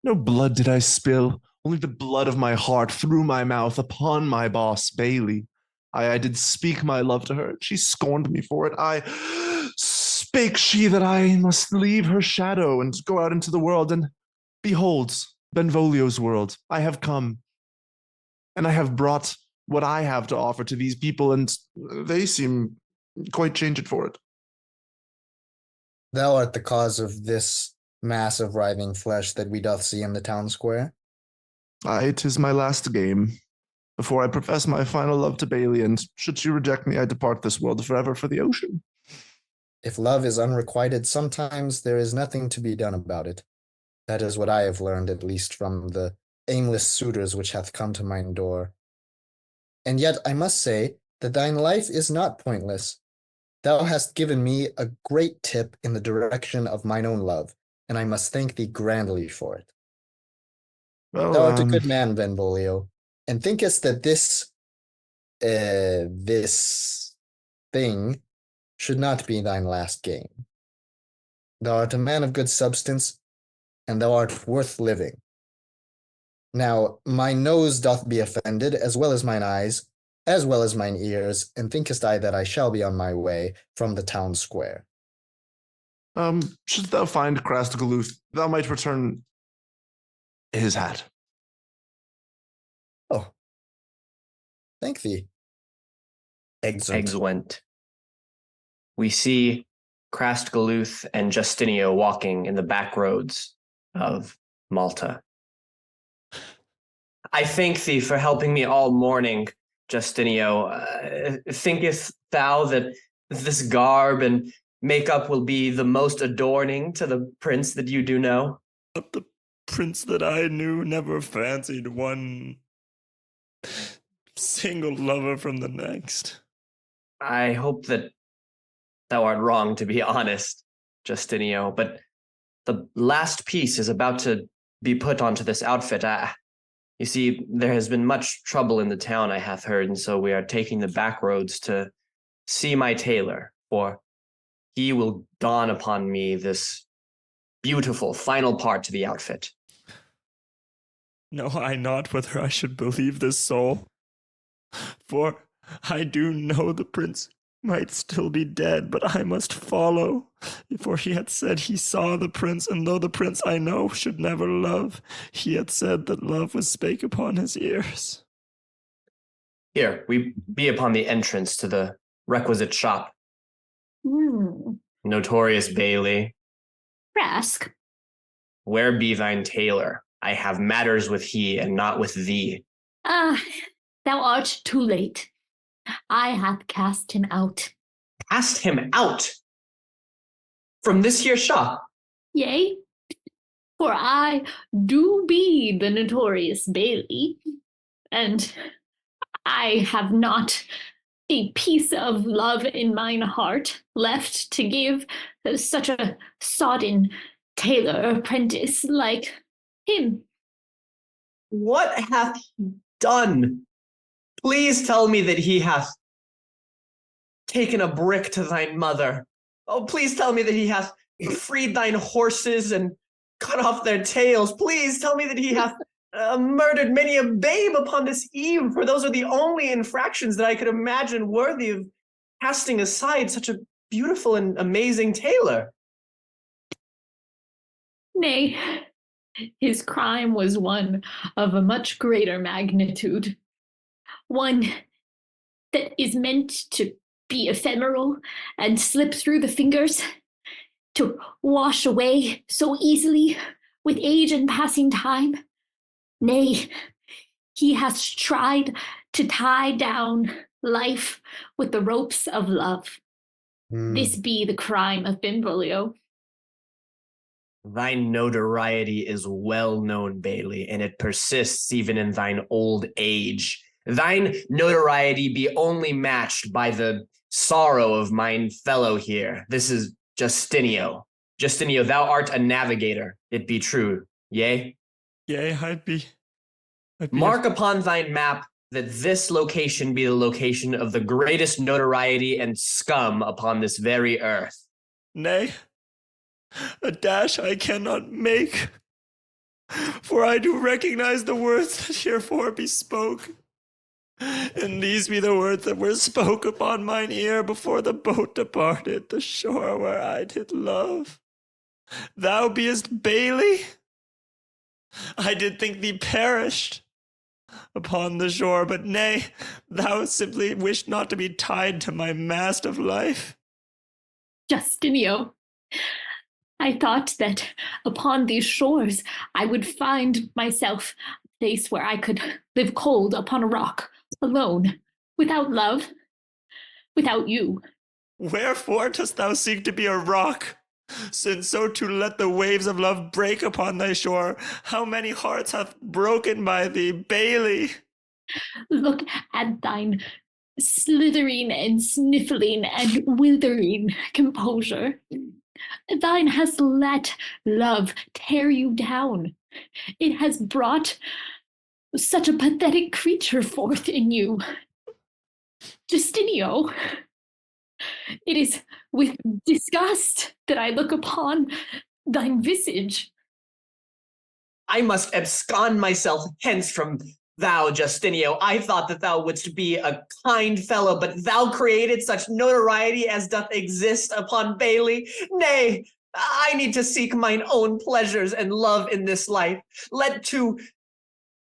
No blood did I spill, only the blood of my heart through my mouth upon my boss, Bailey. I did speak my love to her. She scorned me for it. I spake she that I must leave her shadow and go out into the world, and behold, Benvolio's world. I have come, and I have brought what I have to offer to these people, and they seem quite changed for it.
Thou art the cause of this mass of writhing flesh that we doth see in the town square.
Aye, 'tis my last game, before I profess my final love to Bailey, and should she reject me, I depart this world forever for the ocean.
If love is unrequited, sometimes there is nothing to be done about it. That is what I have learned, at least from the aimless suitors which hath come to mine door. And yet I must say that thine life is not pointless. Thou hast given me a great tip in the direction of mine own love, and I must thank thee grandly for it.
Well,
Thou art a good man, Benvolio, and thinkest that this thing should not be thine last game. Thou art a man of good substance, and thou art worth living. Now, my nose doth be offended, as well as mine eyes, as well as mine ears, and thinkest I that I shall be on my way from the town square.
Shouldst thou find Crast Galuth, thou might return his hat.
Oh, thank thee.
Excellent. We see Crast Galuth and Justinio walking in the back roads of Malta. I thank thee for helping me all morning, Justinio. Thinkest thou that this garb and makeup will be the most adorning to the prince that you do know?
But the prince that I knew never fancied one single lover from the next.
I hope that thou art wrong, to be honest, Justinio, but the last piece is about to be put onto this outfit. You see, there has been much trouble in the town, I hath heard, and so we are taking the back roads to see my tailor, for he will dawn upon me this beautiful final part to the outfit.
Know I not whether I should believe this soul, for I do know the prince might still be dead, but I must follow, for he had said he saw the prince, and though the prince I know should never love, he had said that love was spake upon his ears.
Here, we be upon the entrance to the requisite shop. Notorious Bailey,
Rask,
where be thine tailor? I have matters with he, and not with thee.
thou art too late. I hath cast him out.
Cast him out from this here shop.
Yea, for I do be the notorious Bailey, and I have not a piece of love in mine heart left to give such a sodden tailor apprentice like him.
What hath he done? Please tell me that he hath taken a brick to thine mother. Oh, please tell me that he hath freed thine horses and cut off their tails. Please tell me that he hath murdered many a babe upon this eve, for those are the only infractions that I could imagine worthy of casting aside such a beautiful and amazing tailor.
Nay, his crime was one of a much greater magnitude. One that is meant to be ephemeral and slip through the fingers, to wash away so easily with age and passing time. Nay, he has tried to tie down life with the ropes of love. This be the crime of Benvolio.
Thine notoriety is well known, Bailey, and it persists even in thine old age. Thine notoriety be only matched by the sorrow of mine fellow here. This is Justinio. Justinio, thou art a navigator, it be true, yea?
Yea, I'd be
Mark upon thine map that this location be the location of the greatest notoriety and scum upon this very earth.
Nay, a dash I cannot make, for I do recognize the words that herefore be spoke. And these be the words that were spoke upon mine ear before the boat departed the shore where I did love. Thou beest Bailey? I did think thee perished upon the shore, but nay, thou simply wished not to be tied to my mast of life.
Justinio, I thought that upon these shores I would find myself a place where I could live cold upon a rock, alone, without love, without you.
Wherefore dost thou seek to be a rock? Since so to let the waves of love break upon thy shore, how many hearts hath broken by thee, Bailey?
Look at thine slithering and sniffling and withering composure. Thine has let love tear you down. It has brought such a pathetic creature forth in you. Justinio, it is with disgust that I look upon thine visage.
I must abscond myself hence from thou, Justinio. I thought that thou wouldst be a kind fellow, but thou created such notoriety as doth exist upon Bailey. Nay, I need to seek mine own pleasures and love in this life. Let two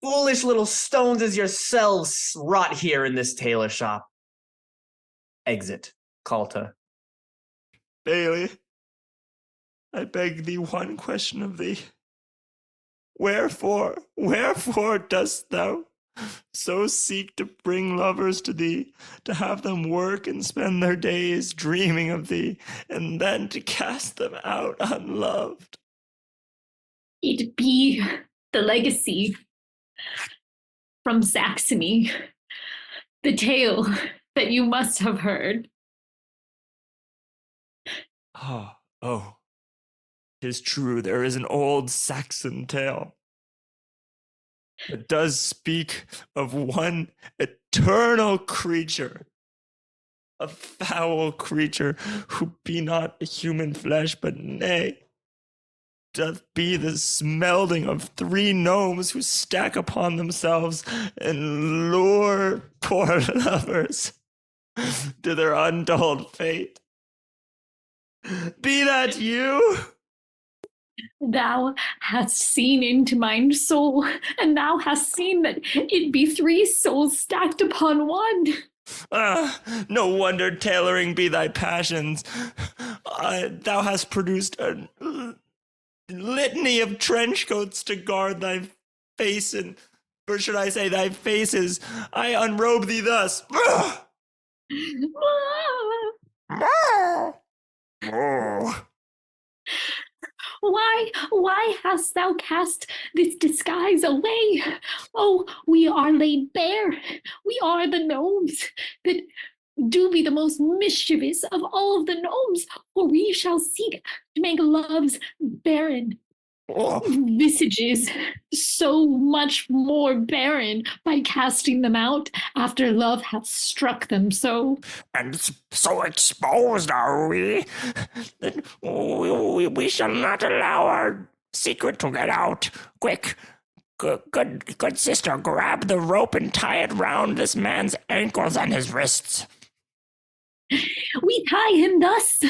foolish little stones as yourselves rot here in this tailor shop. Exit, Calta.
Bailey, I beg thee one question of thee. Wherefore dost thou so seek to bring lovers to thee, to have them work and spend their days dreaming of thee, and then to cast them out unloved?
It be the legacy from Saxony, the tale that you must have heard.
Oh, 'tis true, there is an old Saxon tale that does speak of one eternal creature, a foul creature who be not human flesh, but nay, doth be the smelding of 3 gnomes who stack upon themselves and lure poor lovers to their untold fate. Be that you?
Thou hast seen into mine soul, and thou hast seen that it be 3 souls stacked upon one.
No wonder tailoring be thy passions. Thou hast produced a litany of trench coats to guard thy face, and, or should I say thy faces. I unrobe thee thus.
Why hast thou cast this disguise away? Oh, we are laid bare. We are the gnomes that do be the most mischievous of all of the gnomes, for we shall seek to make love's barren visages so much more barren by casting them out after love hath struck them so.
And so exposed are we that we shall not allow our secret to get out. Quick, good sister, grab the rope and tie it round this man's ankles and his wrists.
We tie him thus.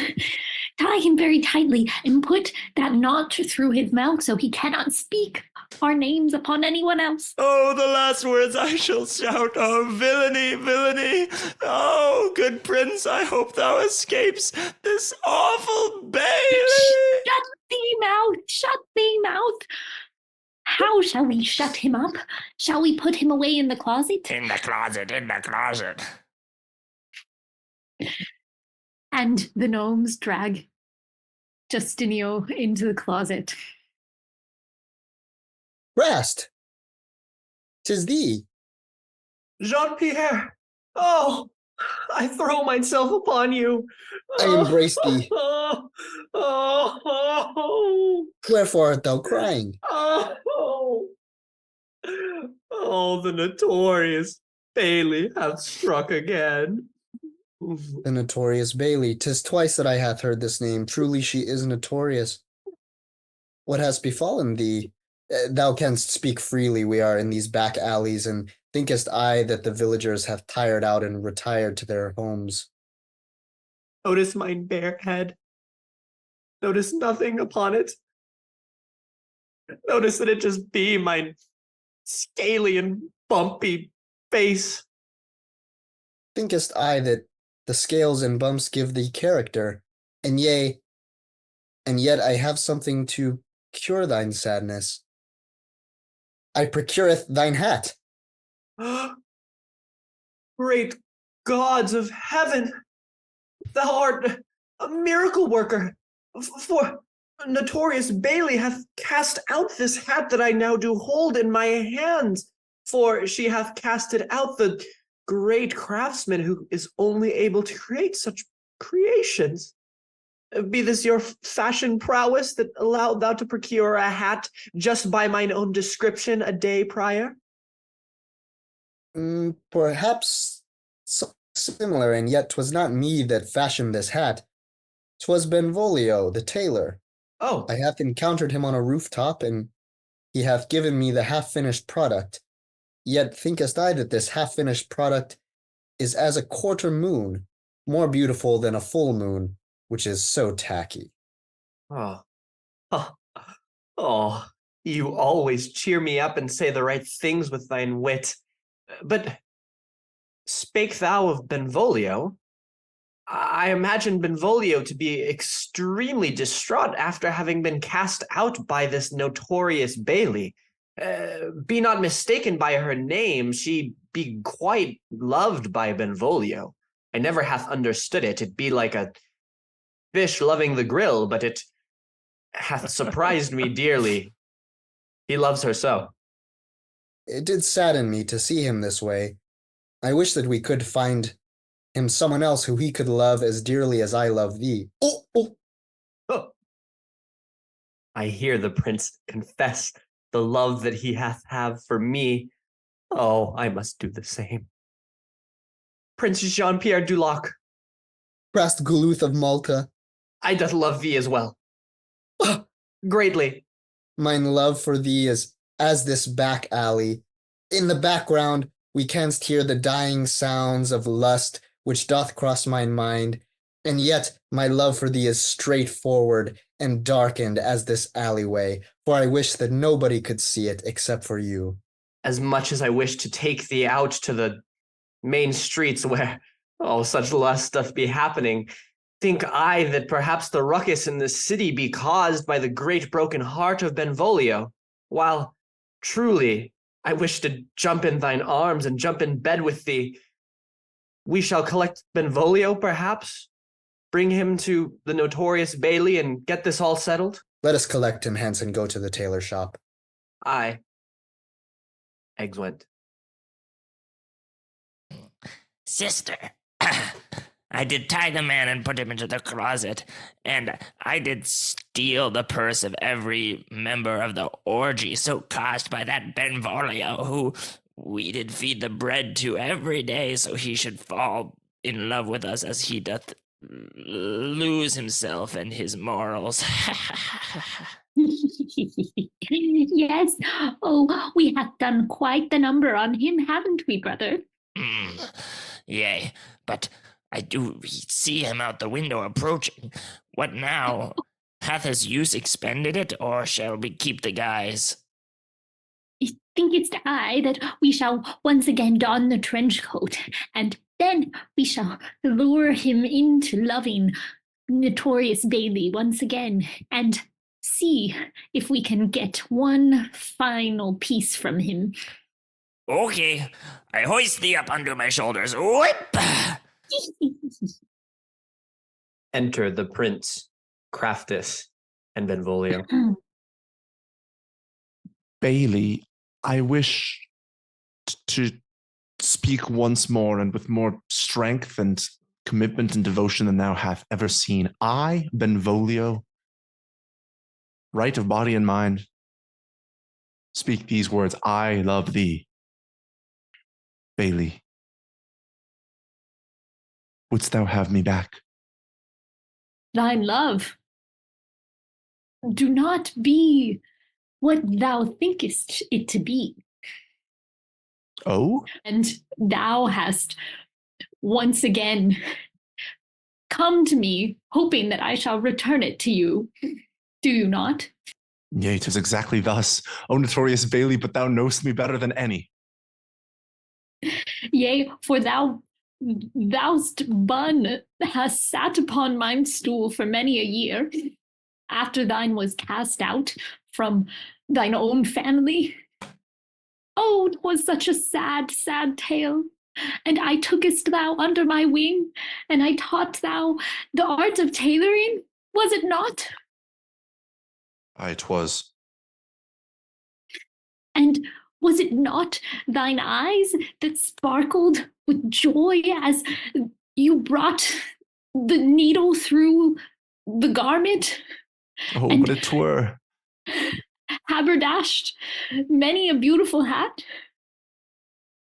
Tie him very tightly and put that knot through his mouth so he cannot speak our names upon anyone else.
Oh, the last words I shall shout. Oh, villainy, villainy. Oh, good prince, I hope thou escapes this awful Bailey.
Shut thee mouth, shut thee mouth. How shall we shut him up? Shall we put him away in the closet?
In the closet, in the closet.
And the gnomes drag Justinio into the closet.
Rast! 'Tis thee.
Jean-Pierre! Oh, I throw myself upon you.
I embrace thee.
Oh,
Wherefore art thou crying?
Oh, the notorious Bailey hath struck again.
The notorious Bailey. 'Tis twice that I hath heard this name. Truly she is notorious. What has befallen thee? Thou canst speak freely. We are in these back alleys, and thinkest I that the villagers have tired out and retired to their homes?
Notice mine bare head. Notice nothing upon it. Notice that it just be mine scaly and bumpy face.
Thinkest I that the scales and bumps give thee character, and yet I have something to cure thine sadness. I procureth thine hat.
Great gods of heaven, thou art a miracle worker, for notorious Bailey hath cast out this hat that I now do hold in my hands, for she hath casted out the great craftsman who is only able to create such creations. Be this your fashion prowess that allowed thou to procure a hat just by mine own description a day prior?
Perhaps similar, and yet 'twas not me that fashioned this hat. 'Twas Benvolio, the tailor.
Oh,
I hath encountered him on a rooftop, and he hath given me the half-finished product. Yet thinkest I that this half-finished product is as a quarter moon, more beautiful than a full moon, which is so tacky.
oh, oh, you always cheer me up and say the right things with thine wit. But spake thou of Benvolio? I imagine Benvolio to be extremely distraught after having been cast out by this notorious Bailey. Be not mistaken by her name, she be quite loved by Benvolio. I never hath understood it. It be like a fish loving the grill, but it hath surprised me dearly. He loves her so.
It did sadden me to see him this way. I wish that we could find him someone else who he could love as dearly as I love thee. Oh.
Oh. I hear the prince confess the love that he hath have for me. Oh, I must do the same. Prince Jean-Pierre Dulac,
Prast Guluth of Malta,
I doth love thee as well. Greatly.
mine love for thee is as this back alley. In the background we canst hear the dying sounds of lust which doth cross mine mind, and yet my love for thee is straightforward and darkened as this alleyway, for I wish that nobody could see it except for you.
As much as I wish to take thee out to the main streets where such lust doth be happening, think I that perhaps the ruckus in this city be caused by the great broken heart of Benvolio, while truly I wish to jump in thine arms and jump in bed with thee. We shall collect Benvolio, perhaps, bring him to the notorious Bailey and get this all settled?
Let us collect him hence and go to the tailor shop.
Aye. Eggs went.
Sister, I did tie the man and put him into the closet, and I did steal the purse of every member of the orgy so caused by that Benvolio, who we did feed the bread to every day so he should fall in love with us as he doth lose himself and his morals.
Yes. Oh, we have done quite the number on him, haven't we, brother?
Yea, but I do see him out the window approaching. What now? Hath his use expended it, or shall we keep the guise?
I think it's I that we shall once again don the trench coat, and then we shall lure him into loving notorious Bailey once again, and see if we can get one final piece from him.
Okay, I hoist thee up under my shoulders. Whip!
Enter the prince, Craftus, and Benvolio.
Bailey, I wish to speak once more and with more strength and commitment and devotion than thou hath ever seen. I, Benvolio, right of body and mind, speak these words. I love thee. Bailey, wouldst thou have me back?
Thy love. Do not be what thou thinkest it to be.
Oh?
And thou hast once again come to me, hoping that I shall return it to you. Do you not?
Yea, 'tis exactly thus, O notorious Bailey, but thou knowst me better than any.
Yea, for thou'st bun hast sat upon mine stool for many a year, after thine was cast out from thine own family. Oh, 'twas such a sad, sad tale. And I tookest thou under my wing, and I taught thou the art of tailoring, was it not?
Aye, 'twas.
And was it not thine eyes that sparkled with joy as you brought the needle through the garment?
Oh,
And
but it were.
haberdashed many a beautiful hat?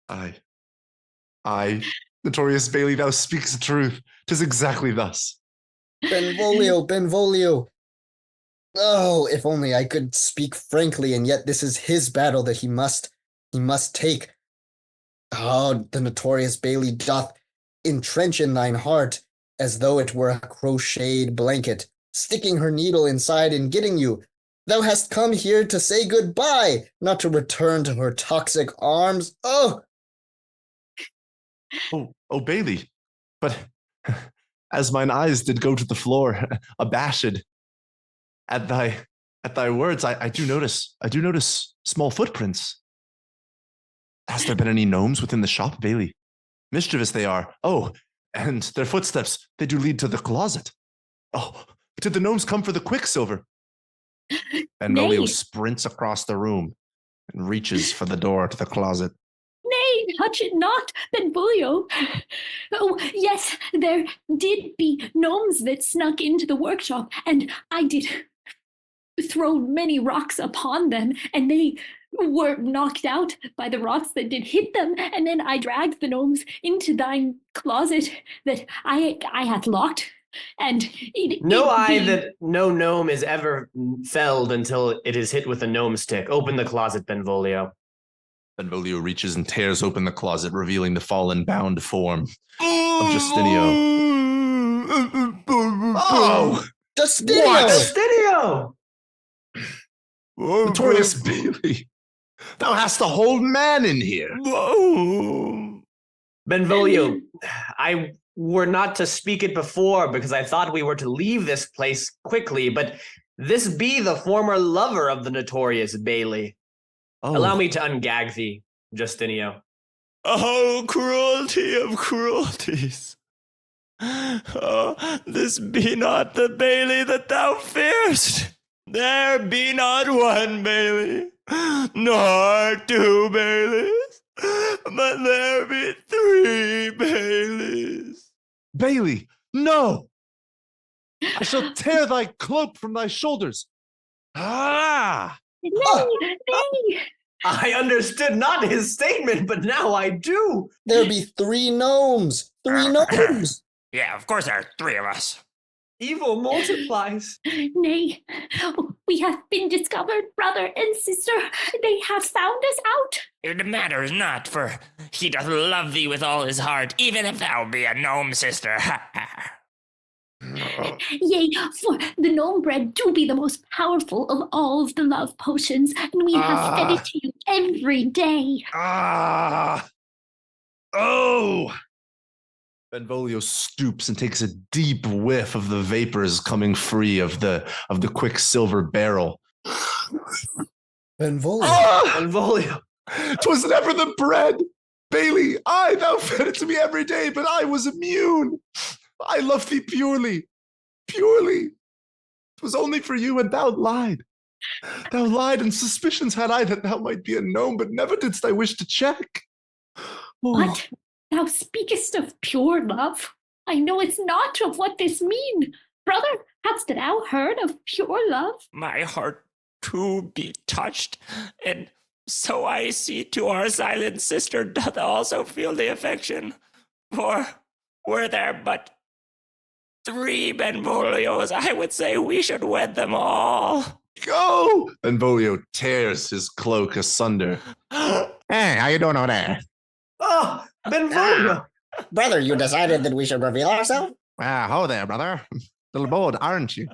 Aye, notorious Bailey, thou speaks the truth. 'Tis exactly thus.
Benvolio. Oh, if only I could speak frankly, and yet this is his battle that he must take. Oh, the notorious Bailey doth entrench in thine heart as though it were a crocheted blanket, sticking her needle inside and getting you. Thou hast come here to say goodbye, not to return to her toxic arms. Oh,
Oh, Bailey, but as mine eyes did go to the floor, abashed at thy words, I do notice small footprints. Has there been any gnomes within the shop, Bailey? Mischievous they are. Oh, and their footsteps, they do lead to the closet. Oh, did the gnomes come for the quicksilver? Benvolio
Nay.
sprints across the room and reaches for the door to the closet.
Nay, touch it not, Benvolio. Oh, yes, there did be gnomes that snuck into the workshop, and I did throw many rocks upon them, and they were knocked out by the rocks that did hit them, and then I dragged the gnomes into thine closet that I hath locked, and
that no gnome is ever felled until it is hit with a gnome stick. Open the closet, Benvolio.
Benvolio reaches and tears open the closet, revealing the fallen bound form of Justinio. Oh!
Justinio!
What?
Justinio!
Notorious Bailey! Thou hast the whole man in here!
Benvolio, I were not to speak it before because I thought we were to leave this place quickly, but this be the former lover of the notorious Bailey.
Oh.
Allow me to ungag thee, Justinio.
Oh, cruelty of cruelties. Oh, this be not the Bailey that thou fearest. There be not one Bailey, nor two Baileys, but there be three Baileys.
Bailey, no! I shall tear thy cloak from thy shoulders. Ah!
Nay.
I understood not his statement, but now I do.
There be 3 gnomes. 3 gnomes.
Yeah, of course there are 3 of us.
Evil multiplies.
Nay, we have been discovered, brother and sister. They have found us out.
It matters not, for he doth love thee with all his heart, even if thou be a gnome sister.
Yea, for the gnome bread do be the most powerful of all of the love potions, and we have fed it to you every day.
Ah! Oh! Benvolio stoops and takes a deep whiff of the vapors coming free of the quicksilver barrel.
Benvolio.
Benvolio.
'Twas never the bread! Bailey, thou fed it to me every day, but I was immune. I loved thee purely. Purely. 'Twas only for you, and thou lied. Thou lied, and suspicions had I that thou might be a gnome, but never didst I wish to check. Oh.
What? Thou speakest of pure love? I know it's not of what this mean. Brother, hast thou heard of pure love?
My heart too be touched, and so I see to our silent sister doth also feel the affection. For were there but 3 Benvolios, I would say we should wed them all.
Go! Benvolio tears his cloak asunder.
Hey, how you doing over there?
Oh, Benvolio.
Brother, you decided that we should reveal ourselves?
Ho there, brother. Little bold, aren't you?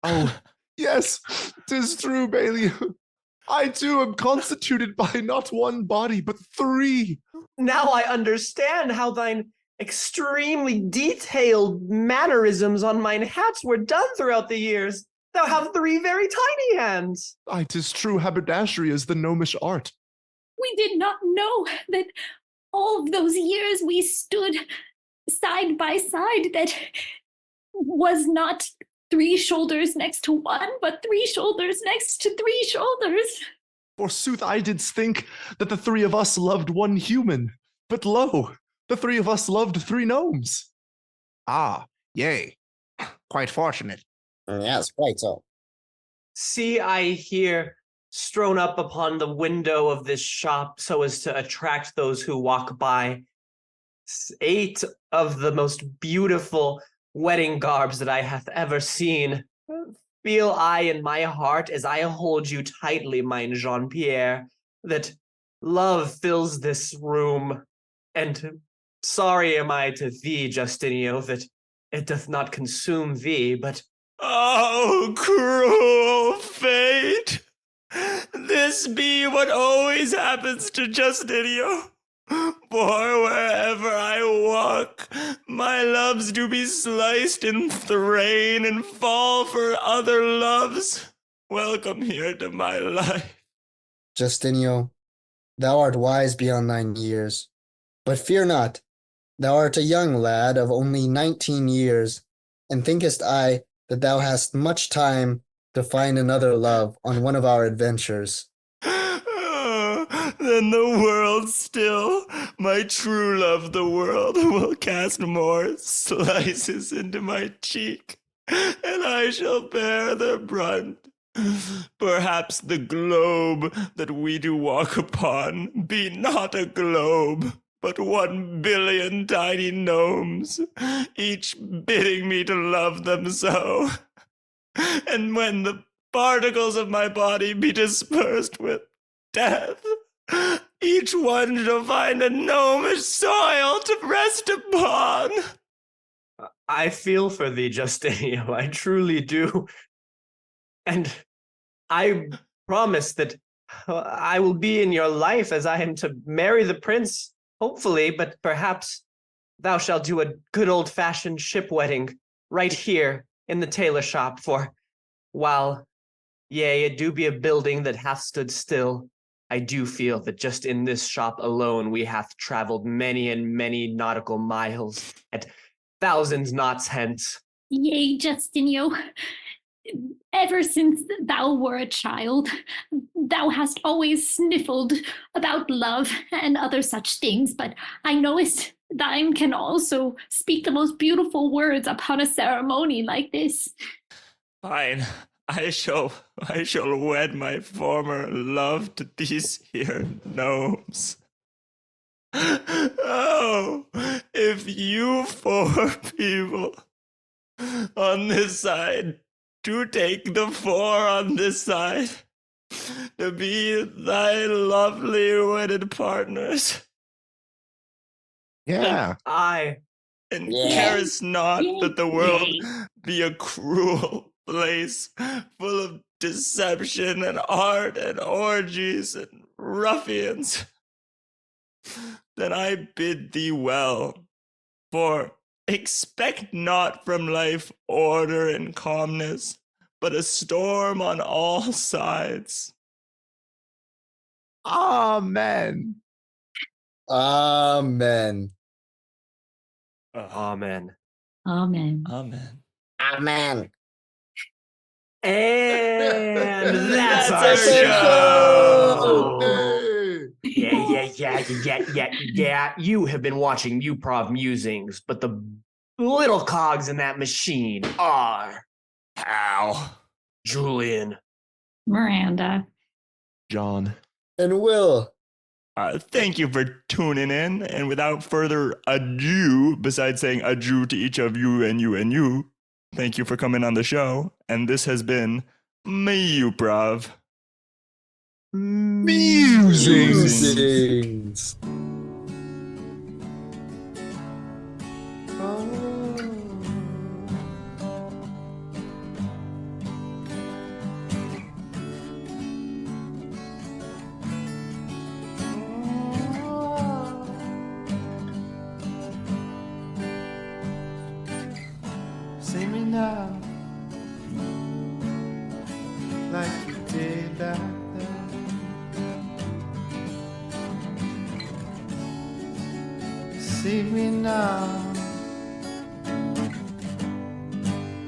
Oh, yes, 'tis true, Bailey. I too am constituted by not one body, but 3.
Now I understand how thine extremely detailed mannerisms on mine hats were done throughout the years. Thou have 3 very tiny hands.
'Tis true, haberdashery is the gnomish art.
We did not know that all of those years we stood side by side, that was not 3 shoulders next to one, but 3 shoulders next to 3 shoulders.
Forsooth, I didst think that the 3 of us loved one human, but lo, the 3 of us loved 3 gnomes.
Yea. Quite fortunate.
Yes, quite so.
See, I hear strewn up upon the window of this shop so as to attract those who walk by 8 of the most beautiful wedding garbs that I hath ever seen. Feel I in my heart as I hold you tightly, mine Jean-Pierre, that love fills this room, and sorry am I to thee, Justinio, that it doth not consume thee, but
Oh, cruel fate! This be what always happens to Justinio. For wherever I walk, my loves do be sliced in thrain and fall for other loves. Welcome here to my life.
Justinio, thou art wise beyond thine years. But fear not, thou art a young lad of only 19 years, and thinkest I that thou hast much time to find another love on one of our adventures.
Then the world still, my true love, the world, will cast more slices into my cheek, and I shall bear the brunt. Perhaps the globe that we do walk upon be not a globe, but 1 billion tiny gnomes, each bidding me to love them so. And when the particles of my body be dispersed with death, each one shall find a gnomish soil to rest upon.
I feel for thee, Justinio. I truly do. And I promise that I will be in your life as I am to marry the prince, hopefully, but perhaps thou shalt do a good old-fashioned ship wedding right here in the tailor shop, for while, yea, it do be a building that hath stood still, I do feel that just in this shop alone we hath traveled many and many nautical miles, at thousands knots hence.
Yea, Justinio, ever since thou were a child, thou hast always sniffled about love and other such things, but I knowest thine can also speak the most beautiful words upon a ceremony like this.
Fine, I shall wed my former love to these here gnomes. Oh, if you four people on this side to take the four on this side to be thy lovely wedded partners.
Yeah.
And
Yeah.
carest not that the world be a cruel place full of deception and art and orgies and ruffians. Then I bid thee well, for expect not from life order and calmness, but a storm on all sides.
Amen.
Amen.
Amen.
Amen.
Amen.
Amen.
And that's
That's
our
our
show.
show.
Yeah. You have been watching Muprov Musings, but the little cogs in that machine are
How?
Julian.
Miranda.
John.
And Will.
Thank you for tuning in. And without further ado, besides saying adieu to each of you and you and you, thank you for coming on the show. And this has been Muprov
Musings.
Musings.
See me now, like you did back then. See me now,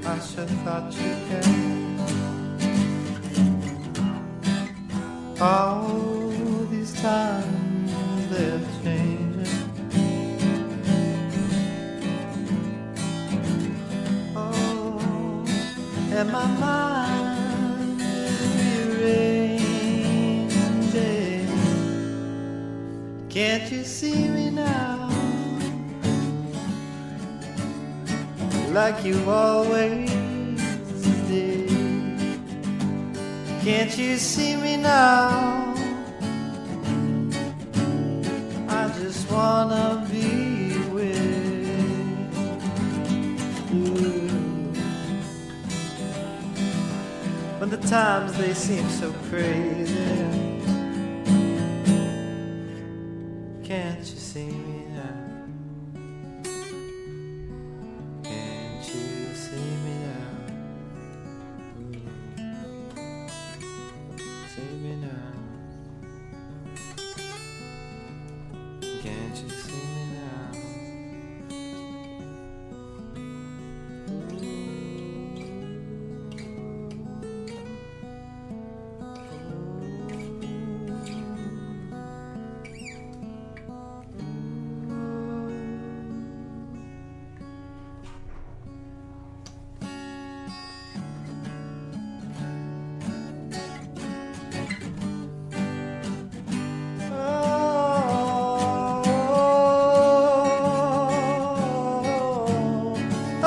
I should thought you cared. All these times they're changing. And my mind is rearranging. Can't you see me now? Like you always did. Can't you see me now? I just wanna be with you. When the times they seem so crazy, Can't you see me now? Can't you see me now? See me now. Can't you see me now?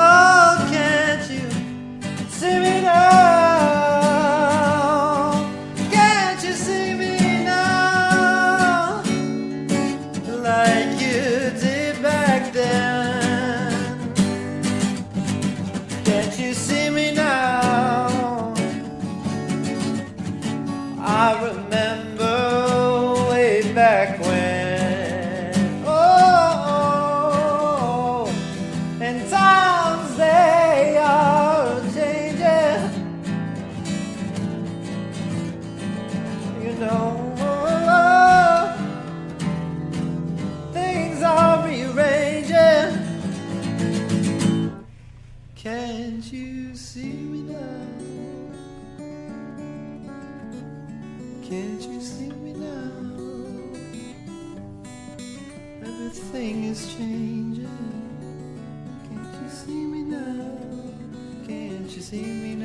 Oh, can't you see me now? Can't you see me now? Like you did back then. Can't you see me now? I remember way back when. Oh, and times they are changing. You know, things are rearranging. Can't you see me now? Can't you see me now? Everything is changing. Can't you see me now? Can't you see me